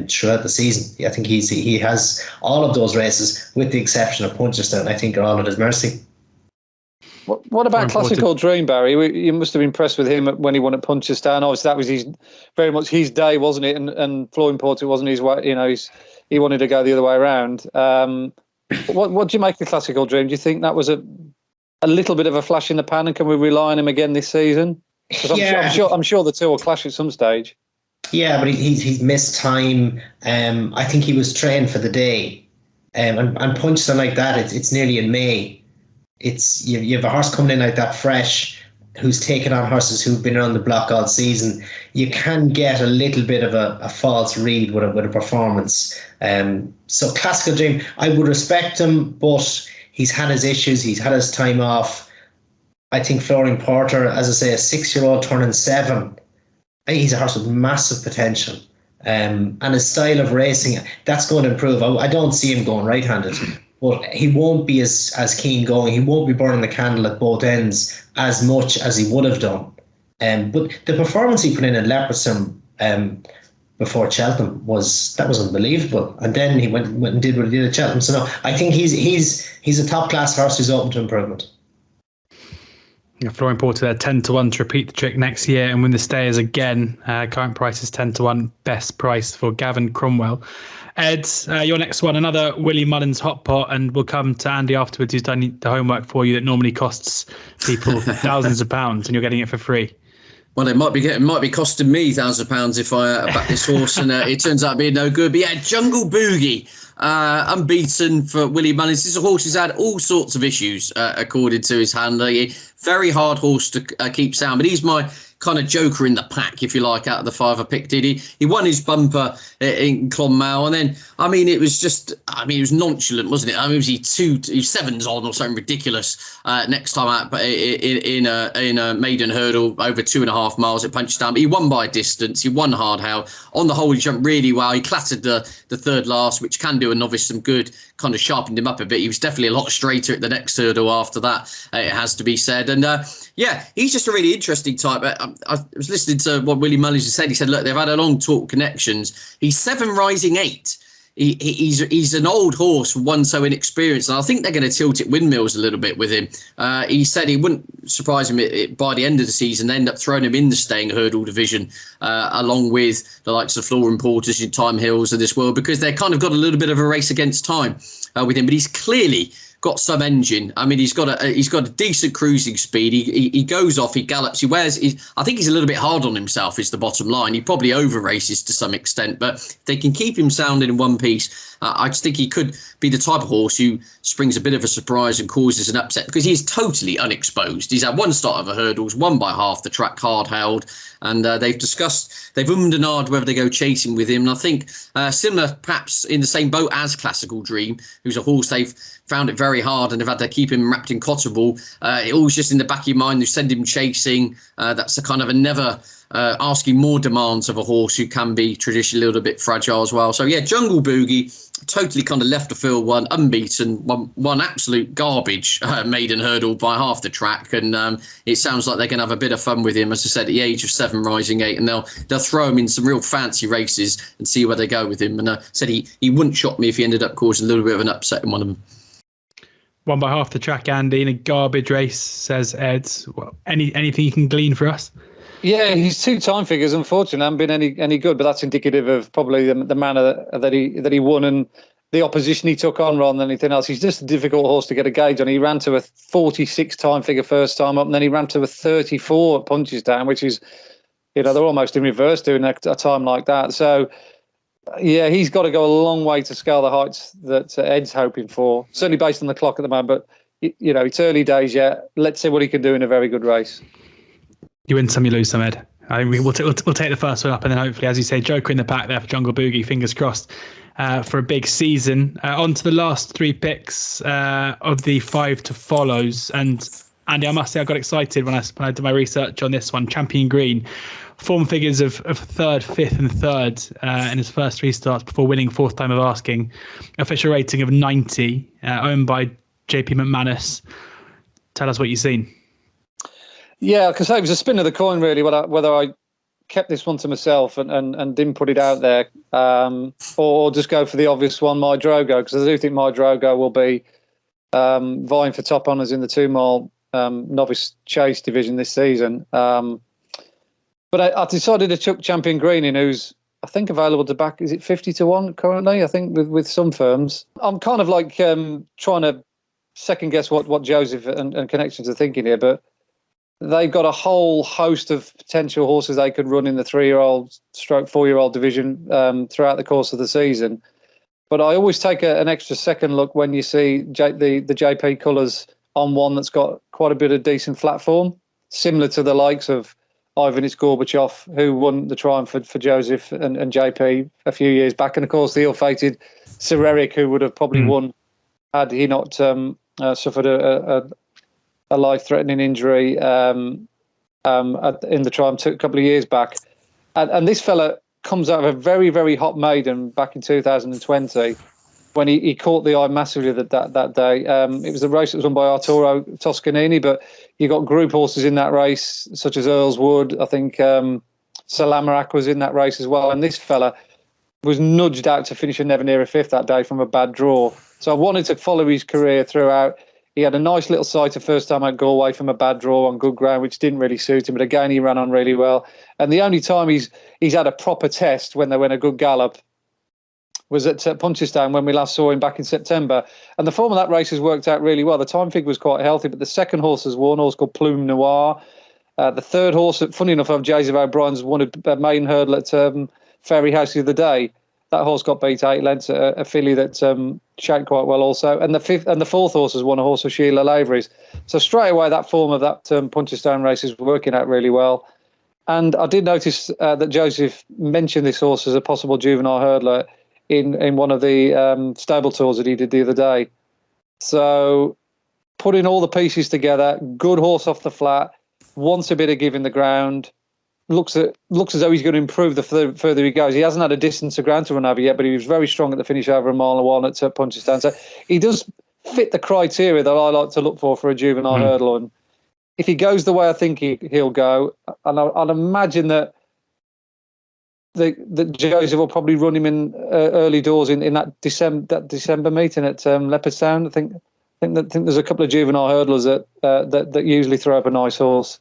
throughout the season. I think he has all of those races, with the exception of Punchestown, I think are all at his mercy. What about Classical Dream, Barry? You must have been impressed with him when he won at Punchestown. Obviously, that was very much his day, wasn't it? And Flooring Porter wasn't his way. He wanted to go the other way around. What do you make of Classical Dream? Do you think that was a little bit of a flash in the pan, and can we rely on him again this season? I'm sure the two will clash at some stage. Yeah, but he's missed time. I think he was trained for the day, and Punchestown like that. It's nearly in May. It's you have a horse coming in like that fresh, who's taken on horses who've been around the block all season. You can get a little bit of a false read with a performance. So Classical Dream, I would respect him, but he's had his issues. He's had his time off. I think Flooring Porter, as I say, a 6-year-old turning 7, he's a horse with massive potential. And his style of racing, that's going to improve. I don't see him going right-handed. But he won't be as keen going. He won't be burning the candle at both ends as much as he would have done. But the performance he put in at Leopardstown before Cheltenham was unbelievable. And then he went and did what he did at Cheltenham. So no, I think he's a top class horse who's open to improvement. Flooring Porter there, 10-1 to repeat the trick next year and win the Stayers again. Current price is 10-1, best price for Gavin Cromwell. Ed, your next one, another Willie Mullins hot pot, and we'll come to Andy afterwards, who's done the homework for you that normally costs people thousands of pounds, and you're getting it for free. Well, it might be costing me £1,000 if I back this horse, and it turns out being no good. But yeah, Jungle Boogie, unbeaten for Willie Mullins. This is a horse who's had all sorts of issues, according to his handler. Very hard horse to keep sound, but he's my kind of joker in the pack, if you like, out of the 5 I picked. He won his bumper in Clonmel, and then it was nonchalant, wasn't it? Was he 7s on or something ridiculous next time out, but in a maiden hurdle over 2.5 miles at Punchestown. But he won by distance. He won hard how. On the whole, he jumped really well. He clattered the third last, which can do a novice some good. Kind of sharpened him up a bit. He was definitely a lot straighter at the next hurdle after that, it has to be said. And he's just a really interesting type. I was listening to what Willie Mullins said. He said, look, they've had a long talk connections. He's 7 rising 8. He's an old horse, one so inexperienced, and I think they're going to tilt it windmills a little bit with him. He said he wouldn't surprise him by the end of the season. They end up throwing him in the staying hurdle division along with the likes of Flooring Porters and Thyme Hills of this world, because they've kind of got a little bit of a race against time with him. But he's clearly got some engine. He's got a decent cruising speed. He goes off, he gallops, he wears. I think he's a little bit hard on himself, is the bottom line. He probably over races to some extent, but if they can keep him sounding in one piece, I just think he could be the type of horse who springs a bit of a surprise and causes an upset, because he's totally unexposed. He's had one start of a hurdles, won by half the track, hard held, and they've ummed and ahed whether they go chasing with him. And I think similar, perhaps in the same boat as Classical Dream, who's a horse they've found it very hard and have had to keep him wrapped in cotton wool. It always just in the back of your mind, you send him chasing. That's a kind of a never asking more demands of a horse who can be traditionally a little bit fragile as well. So yeah, Jungle Boogie, totally kind of left the field one unbeaten, one absolute garbage maiden hurdle by half the track, and it sounds like they're going to have a bit of fun with him, as I said, at the age of 7, rising 8, and they'll throw him in some real fancy races and see where they go with him. And said he wouldn't shock me if he ended up causing a little bit of an upset in one of them. Won by half the track, Andy, in a garbage race, says Ed. Well, anything you can glean for us? Yeah, his 2 time figures, unfortunately, haven't been any good, but that's indicative of probably the manner that he won and the opposition he took on rather than anything else. He's just a difficult horse to get a gauge on. He ran to a 46 time figure first time up, and then he ran to a 34 at Punchestown, which is, they're almost in reverse doing a time like that. So, yeah, he's got to go a long way to scale the heights that Ed's hoping for, certainly based on the clock at the moment. But, it's early days yet. Let's see what he can do in a very good race. You win some, you lose some, Ed. We'll take the first one up, and then hopefully, as you say, Joker in the pack there for Jungle Boogie. Fingers crossed for a big season. On to the last 3 picks of the 5 to follows. And Andy, I must say I got excited when I did my research on this one. Champion Green, form figures of 3rd, 5th and 3rd in his first 3 starts before winning 4th time of asking. Official rating of 90, owned by JP McManus. Tell us what you've seen. Yeah, because it was a spin of the coin, really, whether I kept this one to myself and didn't put it out there, or just go for the obvious one, My Drogo, because I do think My Drogo will be vying for top honours in the 2 mile novice chase division this season. But I decided to chuck Champion Green in, who's, I think, available to back, is it 50 to 1 currently, I think, with some firms. I'm kind of like trying to second guess what Joseph and Connections are thinking here, but they've got a whole host of potential horses they could run in the 3-year-old stroke 4-year-old division throughout the course of the season. But I always take an extra second look when you see the JP colours on one that's got quite a bit of decent flat form, similar to the likes of Ivan Gorbachev, who won the Triumph for Joseph and JP a few years back. And, of course, the ill-fated Sir Eric, who would have probably won had he not suffered a life-threatening injury in the Triumph a couple of years back. And this fella comes out of a very, very hot maiden back in 2020 when he caught the eye massively that day. It was a race that was won by Arturo Toscanini, but you got group horses in that race, such as Earlswood. I think Salamarak was in that race as well. And this fella was nudged out to finish a never near a 5th that day from a bad draw. So I wanted to follow his career throughout. He had a nice little sight the first time at Galway from a bad draw on good ground, which didn't really suit him. But again, he ran on really well. And the only time he's had a proper test when they went a good gallop was at Punchestown when we last saw him back in September. And the form of that race has worked out really well. The time figure was quite healthy, but the second horse has won, a horse called Plume Noir. The third horse, funny enough, of Joseph O'Brien's won a maiden hurdle at Fairy House the other day. That horse got beat 8 lengths at a filly that shaped quite well also. And the 4th horse has won, a horse of Sheila Lavery's. So straight away, that form of that Punchestown race is working out really well. And I did notice that Joseph mentioned this horse as a possible juvenile hurdler in one of the stable tours that he did the other day. So putting all the pieces together, good horse off the flat, wants a bit of give in the ground, looks as though he's going to improve the further he goes. He hasn't had a distance of ground to run over yet, but he was very strong at the finish over a mile and 1 at Punchestown. So he does fit the criteria that I like to look for a juvenile hurdler. And if he goes the way I think he'll go, and I'll imagine that Joseph will probably run him in early doors in that December meeting at Leopardstown. I think there's a couple of juvenile hurdlers that usually throw up a nice horse.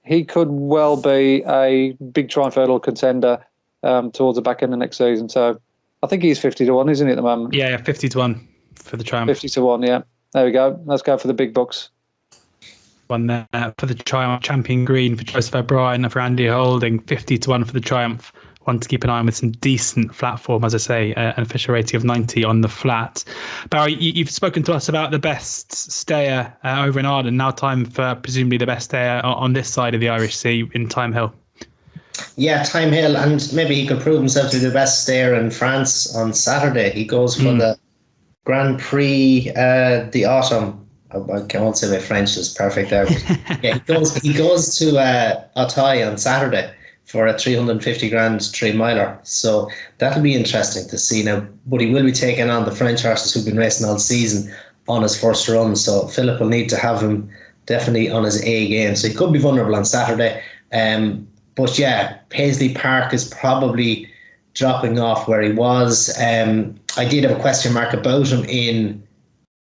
He could well be a big Triumph hurdle contender towards the back end of next season. So I think he's 50 to 1, isn't he, at the moment? Yeah, 50 to 1 for the Triumph. 50 to 1, yeah. There we go. Let's go for the big bucks. One there for the Triumph. Champion Green for Joseph O'Brien, for Andy Holding, 50 to 1 for the Triumph. One to keep an eye on with some decent flat form, as I say, an official rating of 90 on the flat. Barry, you've spoken to us about the best stayer over in Arden. Now time for presumably the best stayer on this side of the Irish Sea in Thyme Hill. Yeah, Thyme Hill, and maybe he could prove himself to be the best stayer in France on Saturday. He goes for the Grand Prix d'Automne. I won't say my French is perfect there. But yeah, he goes to Auteuil on Saturday for a 350 grand 3-miler. So that'll be interesting to see now. But he will be taking on the French horses who've been racing all season on his first run. So Philip will need to have him definitely on his A game. So he could be vulnerable on Saturday. But yeah, Paisley Park is probably dropping off where he was. I did have a question mark about him in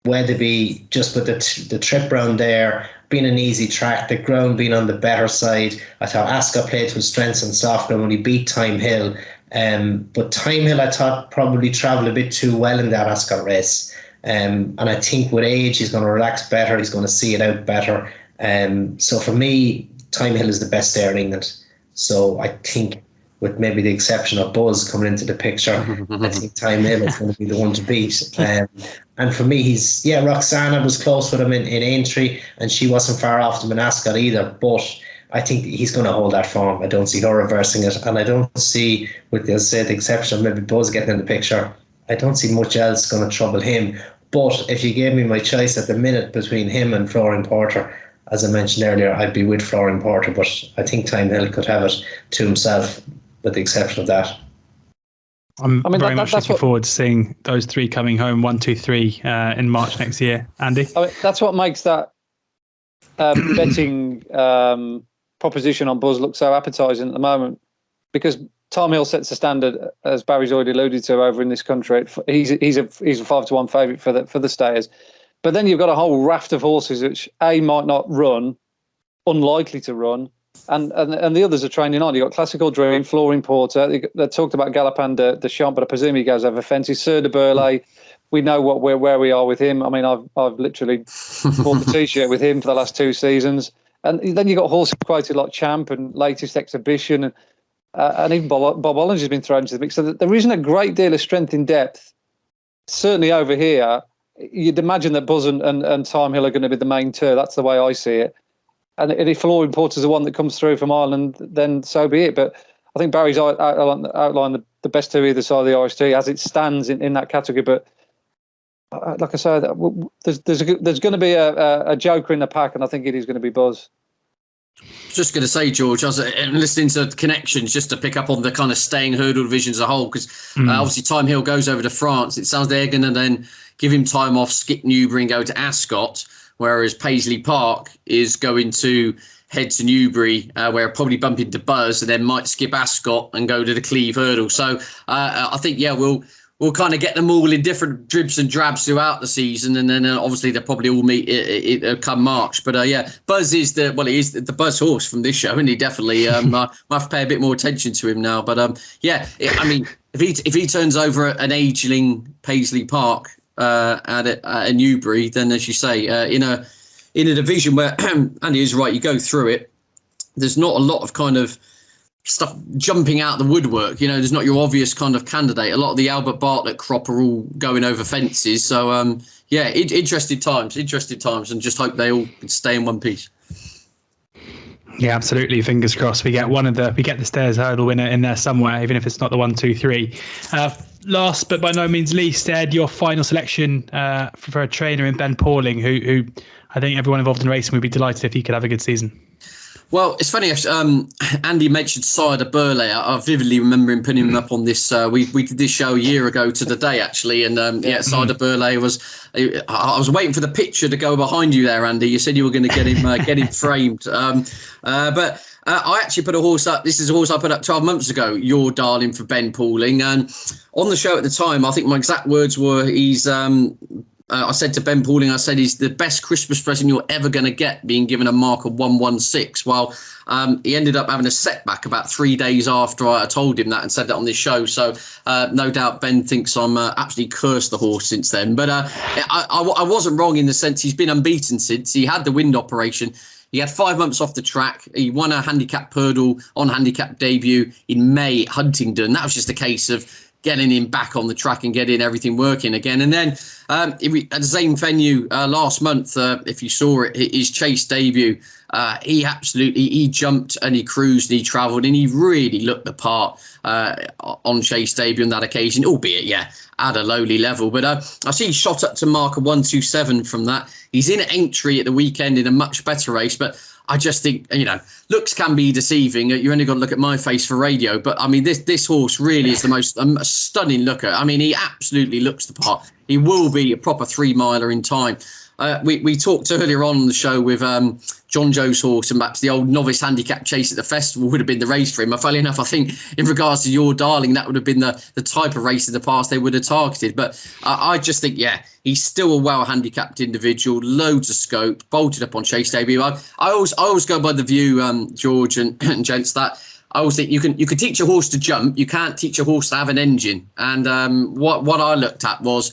Weatherby, just with the trip round there being an easy track, the ground being on the better side. I thought Ascot played to his strengths and soft ground when he beat Thyme Hill. But Thyme Hill, I thought, probably travelled a bit too well in that Ascot race. And I think with age, he's going to relax better. He's going to see it out better. So for me, Thyme Hill is the best there in England. So I think, with maybe the exception of Buzz coming into the picture, I think Thyme Hill is going to be the one to beat. And for me, Roxana was close with him in Aintree, and she wasn't far off him in Ascot either. But I think he's going to hold that form. I don't see her reversing it. And I don't see, with the exception of maybe Buzz getting in the picture, I don't see much else going to trouble him. But if you gave me my choice at the minute between him and Florian Porter, as I mentioned earlier, I'd be with Florian Porter. But I think Thyme Hill could have it to himself, with the exception of that. I'm very much looking forward to seeing those three coming home, 1, 2, 3, in March next year. Andy? That's what makes that betting proposition on Buzz look so appetising at the moment, because Thyme Hill sets the standard, as Barry's already alluded to, over in this country. He's a 5-1 favourite for the stayers. But then you've got a whole raft of horses which might not run, unlikely to run, and the others are training on. You've got Classical Dream, Flooring Porter. They talked about Galopin de Champ, but I presume he goes over fences. Sir de Burley, we know where we are with him. I mean, I've literally bought the T-shirt with him for the last 2 seasons. And then you've got horses quoted like Champ and Latest Exhibition, and even Bob Ollens has been thrown into the mix. So there isn't a great deal of strength in depth, certainly over here. You'd imagine that Buzz and Thyme Hill are going to be the main two. That's the way I see it. And if Flooring Porter's the one that comes through from Ireland, then so be it. But I think Barry's outlined the best two either side of the RST as it stands in that category. But like I said, there's going to be a joker in the pack, and I think it is going to be Buzz. Just going to say, George, I was listening to Connections just to pick up on the kind of staying hurdle division as a whole, because obviously Thyme Hill goes over to France. It sounds they're going to then give him time off, skip Newbury and go to Ascot, whereas Paisley Park is going to head to Newbury, where he'll probably bump into Buzz, and then might skip Ascot and go to the Cleve Hurdle. So I think, we'll kind of get them all in different dribs and drabs throughout the season, and then obviously they'll probably all meet come March. But Buzz is he is the Buzz horse from this show, and he definitely I have to pay a bit more attention to him now. But I mean, if he turns over an ageling Paisley Park at Newbury, then as you say, in a division where Andy is right, you go through it, there's not a lot of kind of stuff jumping out the woodwork. There's not your obvious kind of candidate. A lot of the Albert Bartlett crop are all going over fences. So interesting times, and just hope they all stay in one piece. Yeah, absolutely. Fingers crossed. We get the Stairs Hurdle winner in there somewhere, even if it's not the 1, 2, 3. Last but by no means least, Ed, your final selection for a trainer in Ben Pauling, who I think everyone involved in racing would be delighted if he could have a good season. Well, it's funny. Andy mentioned Sire de Burley. I vividly remember him putting him up on this. We did this show a year ago to the day, actually, and Sire de Burley was. I was waiting for the picture to go behind you there, Andy. You said you were going to get him framed, but I actually put a horse up. This is a horse I put up 12 months ago. Your Darling for Ben Pauling, and on the show at the time, I think my exact words were, he's. I said to Ben Pauling, I said he's the best Christmas present you're ever going to get, being given a mark of 116. Well, he ended up having a setback about 3 days after I told him that and said that on this show. So no doubt Ben thinks I'm absolutely cursed the horse since then. But I wasn't wrong in the sense he's been unbeaten since. He had the wind operation. He had 5 months off the track. He won a handicap hurdle on handicap debut in May at Huntingdon. That was just a case of getting him back on the track and getting everything working again. And then at the same venue last month, if you saw it, his Chase debut, he jumped and he cruised and he travelled and he really looked the part on Chase debut on that occasion, albeit, at a lowly level. But I see he shot up to mark of 127 from that. He's in Aintree at the weekend in a much better race, but I just think, looks can be deceiving. You only got to look at my face for radio. But, I mean, this horse really is the most stunning looker. I mean, he absolutely looks the part. He will be a proper 3-miler in time. We talked earlier on the show with John Joe's horse, and perhaps the old novice handicap chase at the festival would have been the race for him. Funnily enough, I think in regards to Your Darling, that would have been the type of race in the past they would have targeted. But I just think, he's still a well-handicapped individual, loads of scope, bolted up on chase debut. I always go by the view, George and gents, that I always think you can teach a horse to jump. You can't teach a horse to have an engine. And what I looked at was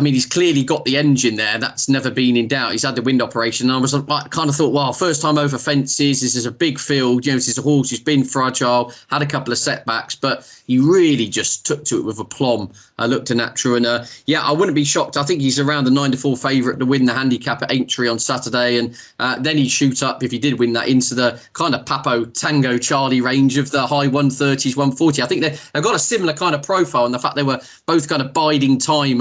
he's clearly got the engine there. That's never been in doubt. He's had the wind operation. And I kind of thought, well, first time over fences. This is a big field. This is a horse who's been fragile, had a couple of setbacks, but he really just took to it with aplomb. Looked a natural. And I wouldn't be shocked. I think he's around the 9-4 favourite to win the handicap at Aintree on Saturday. And then he'd shoot up, if he did win that, into the kind of Papo, Tango, Charlie range of the high 130s, 140. I think they've got a similar kind of profile, and the fact they were both kind of biding time,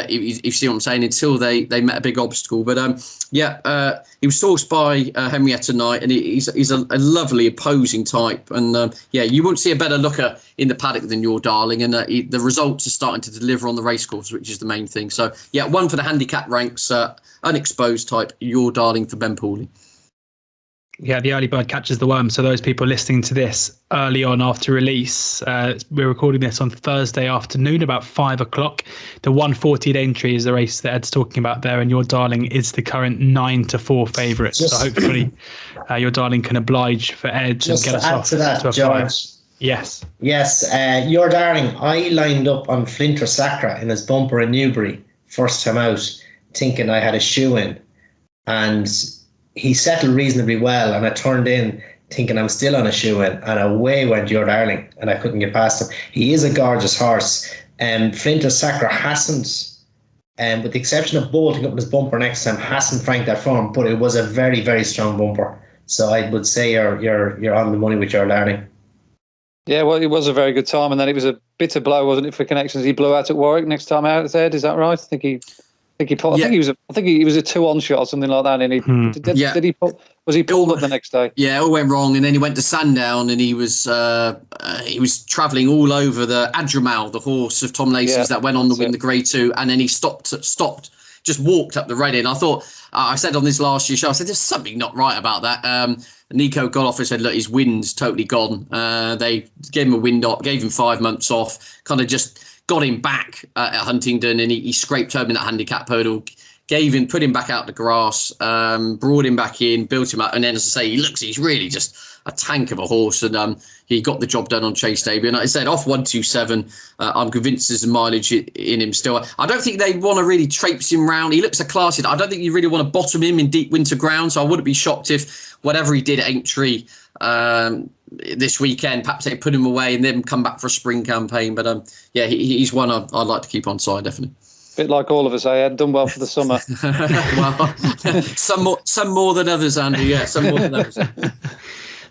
if you see what I'm saying, until they met a big obstacle. But he was sourced by Henrietta Knight, and he's a lovely opposing type. And you wouldn't see a better looker in the paddock than Your Darling, and the results are starting to deliver on the racecourse, which is the main thing. So one for the handicap ranks, unexposed type, Your Darling for Ben Pooley. Yeah, the early bird catches the worm. So those people listening to this early on after release, we're recording this on Thursday afternoon, about 5 o'clock. The 140 at Aintree is the race that Ed's talking about there, and Your Darling is the current 9-4 favourite. So hopefully Your Darling can oblige for Ed and get us off to that, to a George. 5. Yes. Your Darling, I lined up on Flinter Sacra in his bumper in Newbury, first time out, thinking I had a shoe in. And he settled reasonably well, and I turned in thinking I'm still on a shoe in, and away went Your Darling, and I couldn't get past him. He is a gorgeous horse. Flinter Sacra hasn't, with the exception of bolting up his bumper next time, hasn't franked that form, but it was a very, very strong bumper. So I would say you're on the money with Your Darling. Yeah, well, it was a very good time, and then it was a bitter blow, wasn't it, for Connections? He blew out at Warwick next time out, Ed. Is that right? I think he was a 2-on shot or something like that. And was he pulled up the next day? Yeah, it all went wrong, and then he went to Sandown, and he was travelling all over the Adramal, the horse of Tom Lacey's that went on to win the Grade 2, and then he stopped, just walked up the Reading. I thought, I said on this last year's show, I said there's something not right about that. Nico got off and said, look, his wind's totally gone. They gave him a wind up, gave him 5 months off, kind of just got him back at Huntingdon, and he scraped home in that handicap hurdle, put him back out the grass, brought him back in, built him up, and then, as I say, he's really just a tank of a horse, and he got the job done on chase debut. And like I said, off 127, I'm convinced there's mileage in him still. I don't think they want to really traipse him round. He looks a classy. I don't think you really want to bottom him in deep winter ground, so I wouldn't be shocked if whatever he did at Aintree this weekend, perhaps they put him away and then come back for a spring campaign. But he's one I'd like to keep on side, definitely. Bit like all of us, I'd done well for the summer. Well, some more than others, Andy. Yeah, some more than others.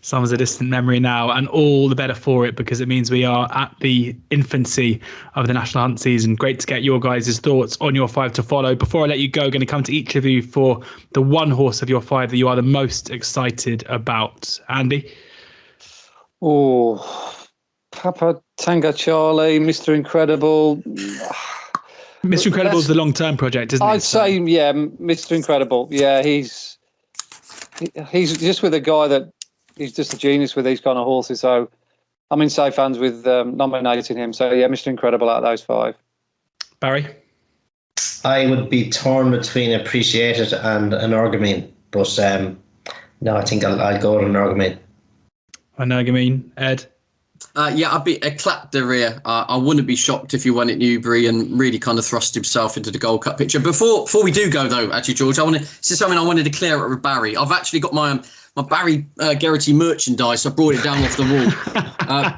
Summer's a distant memory now, and all the better for it, because it means we are at the infancy of the National Hunt season. Great to get your guys' thoughts on your 5 to follow. Before I let you go, going to come to each of you for the one horse of your 5 that you are the most excited about. Andy? Oh, Papa Tango Charlie, Mr. Incredible. Mr. Incredible is the long-term project, isn't it? I'd say, Mr. Incredible. Yeah, he's just with a guy that he's just a genius with these kind of horses. So I'm in safe hands with nominating him. So, Mr. Incredible out of those 5. Barry? I would be torn between Appreciated and Energumene, but no, I think I'll go with Energumene. Energumene. Ed? I'd be Eclat De Rire. I wouldn't be shocked if he won at Newbury and really kind of thrust himself into the Gold Cup picture. Before we do go, though, actually, George, this is something I wanted to clear up with Barry. I've actually got my Barry Geraghty merchandise. I brought it down off the wall.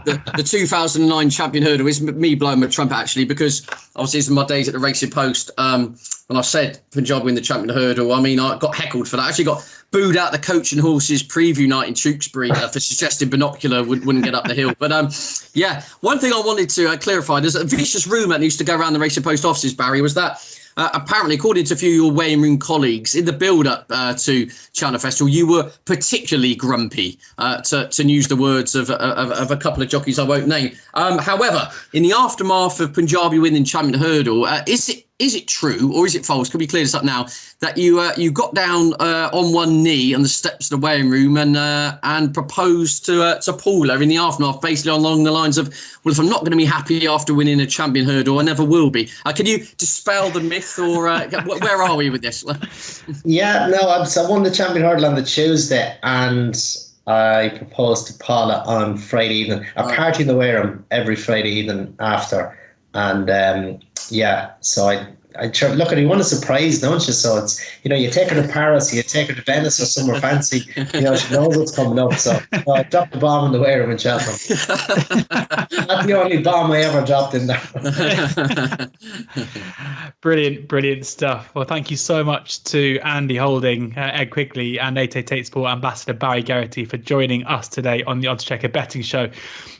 The 2009 champion hurdle is me blowing my trumpet, actually, because obviously it's my days at the Racing Post. When I said Punjab win the champion hurdle, I mean, I got heckled for that. I actually got booed out the Coach and Horses preview night in Tewkesbury for suggesting binocular wouldn't get up the hill. But one thing I wanted to clarify, there's a vicious rumour that used to go around the Racing Post offices, Barry, was that apparently, according to a few of your weighing room colleagues, in the build-up to Cheltenham Festival, you were particularly grumpy, to use the words of a couple of jockeys I won't name. However, in the aftermath of Punjabi winning Champion Hurdle, is it true or is it false? Can we clear this up now? That you got down on one knee on the steps of the weighing room and proposed to Paula in the aftermath, basically along the lines of, well, if I'm not going to be happy after winning a Champion Hurdle, I never will be. Can you dispel the myth, or where are we with this? Yeah, no, I won the Champion Hurdle on the Tuesday, and I proposed to Paula on Friday evening. A party in the weighing room every Friday evening after, and so I try, look at it, you want a surprise, don't you? So it's, you take her to Paris, you take her to Venice or somewhere fancy, she knows what's coming up. So I dropped the bomb in the weighing room in Cheltenham. That's the only bomb I ever dropped in there. Brilliant stuff. Well, thank you so much to Andy Holding, Ed Quigley, and Tate Sport Ambassador Barry Geraghty for joining us today on the Oddschecker betting show.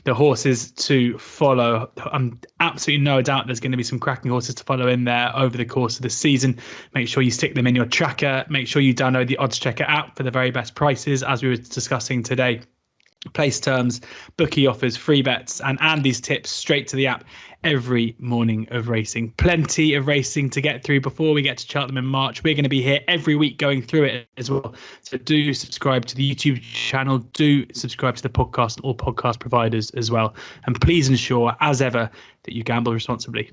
The horses to follow. I'm absolutely no doubt there's going to be some cracking horses to follow in there over the course of the season. Make sure you stick them in your tracker. Make sure you download the Oddschecker app for the very best prices, as we were discussing today. Place terms, bookie offers, free bets, and Andy's tips straight to the app every morning of racing. Plenty of racing to get through before we get to Cheltenham in March. We're going to be here every week going through it as well. So do subscribe to the YouTube channel. Do subscribe to the podcast and all podcast providers as well. And please ensure, as ever, that you gamble responsibly.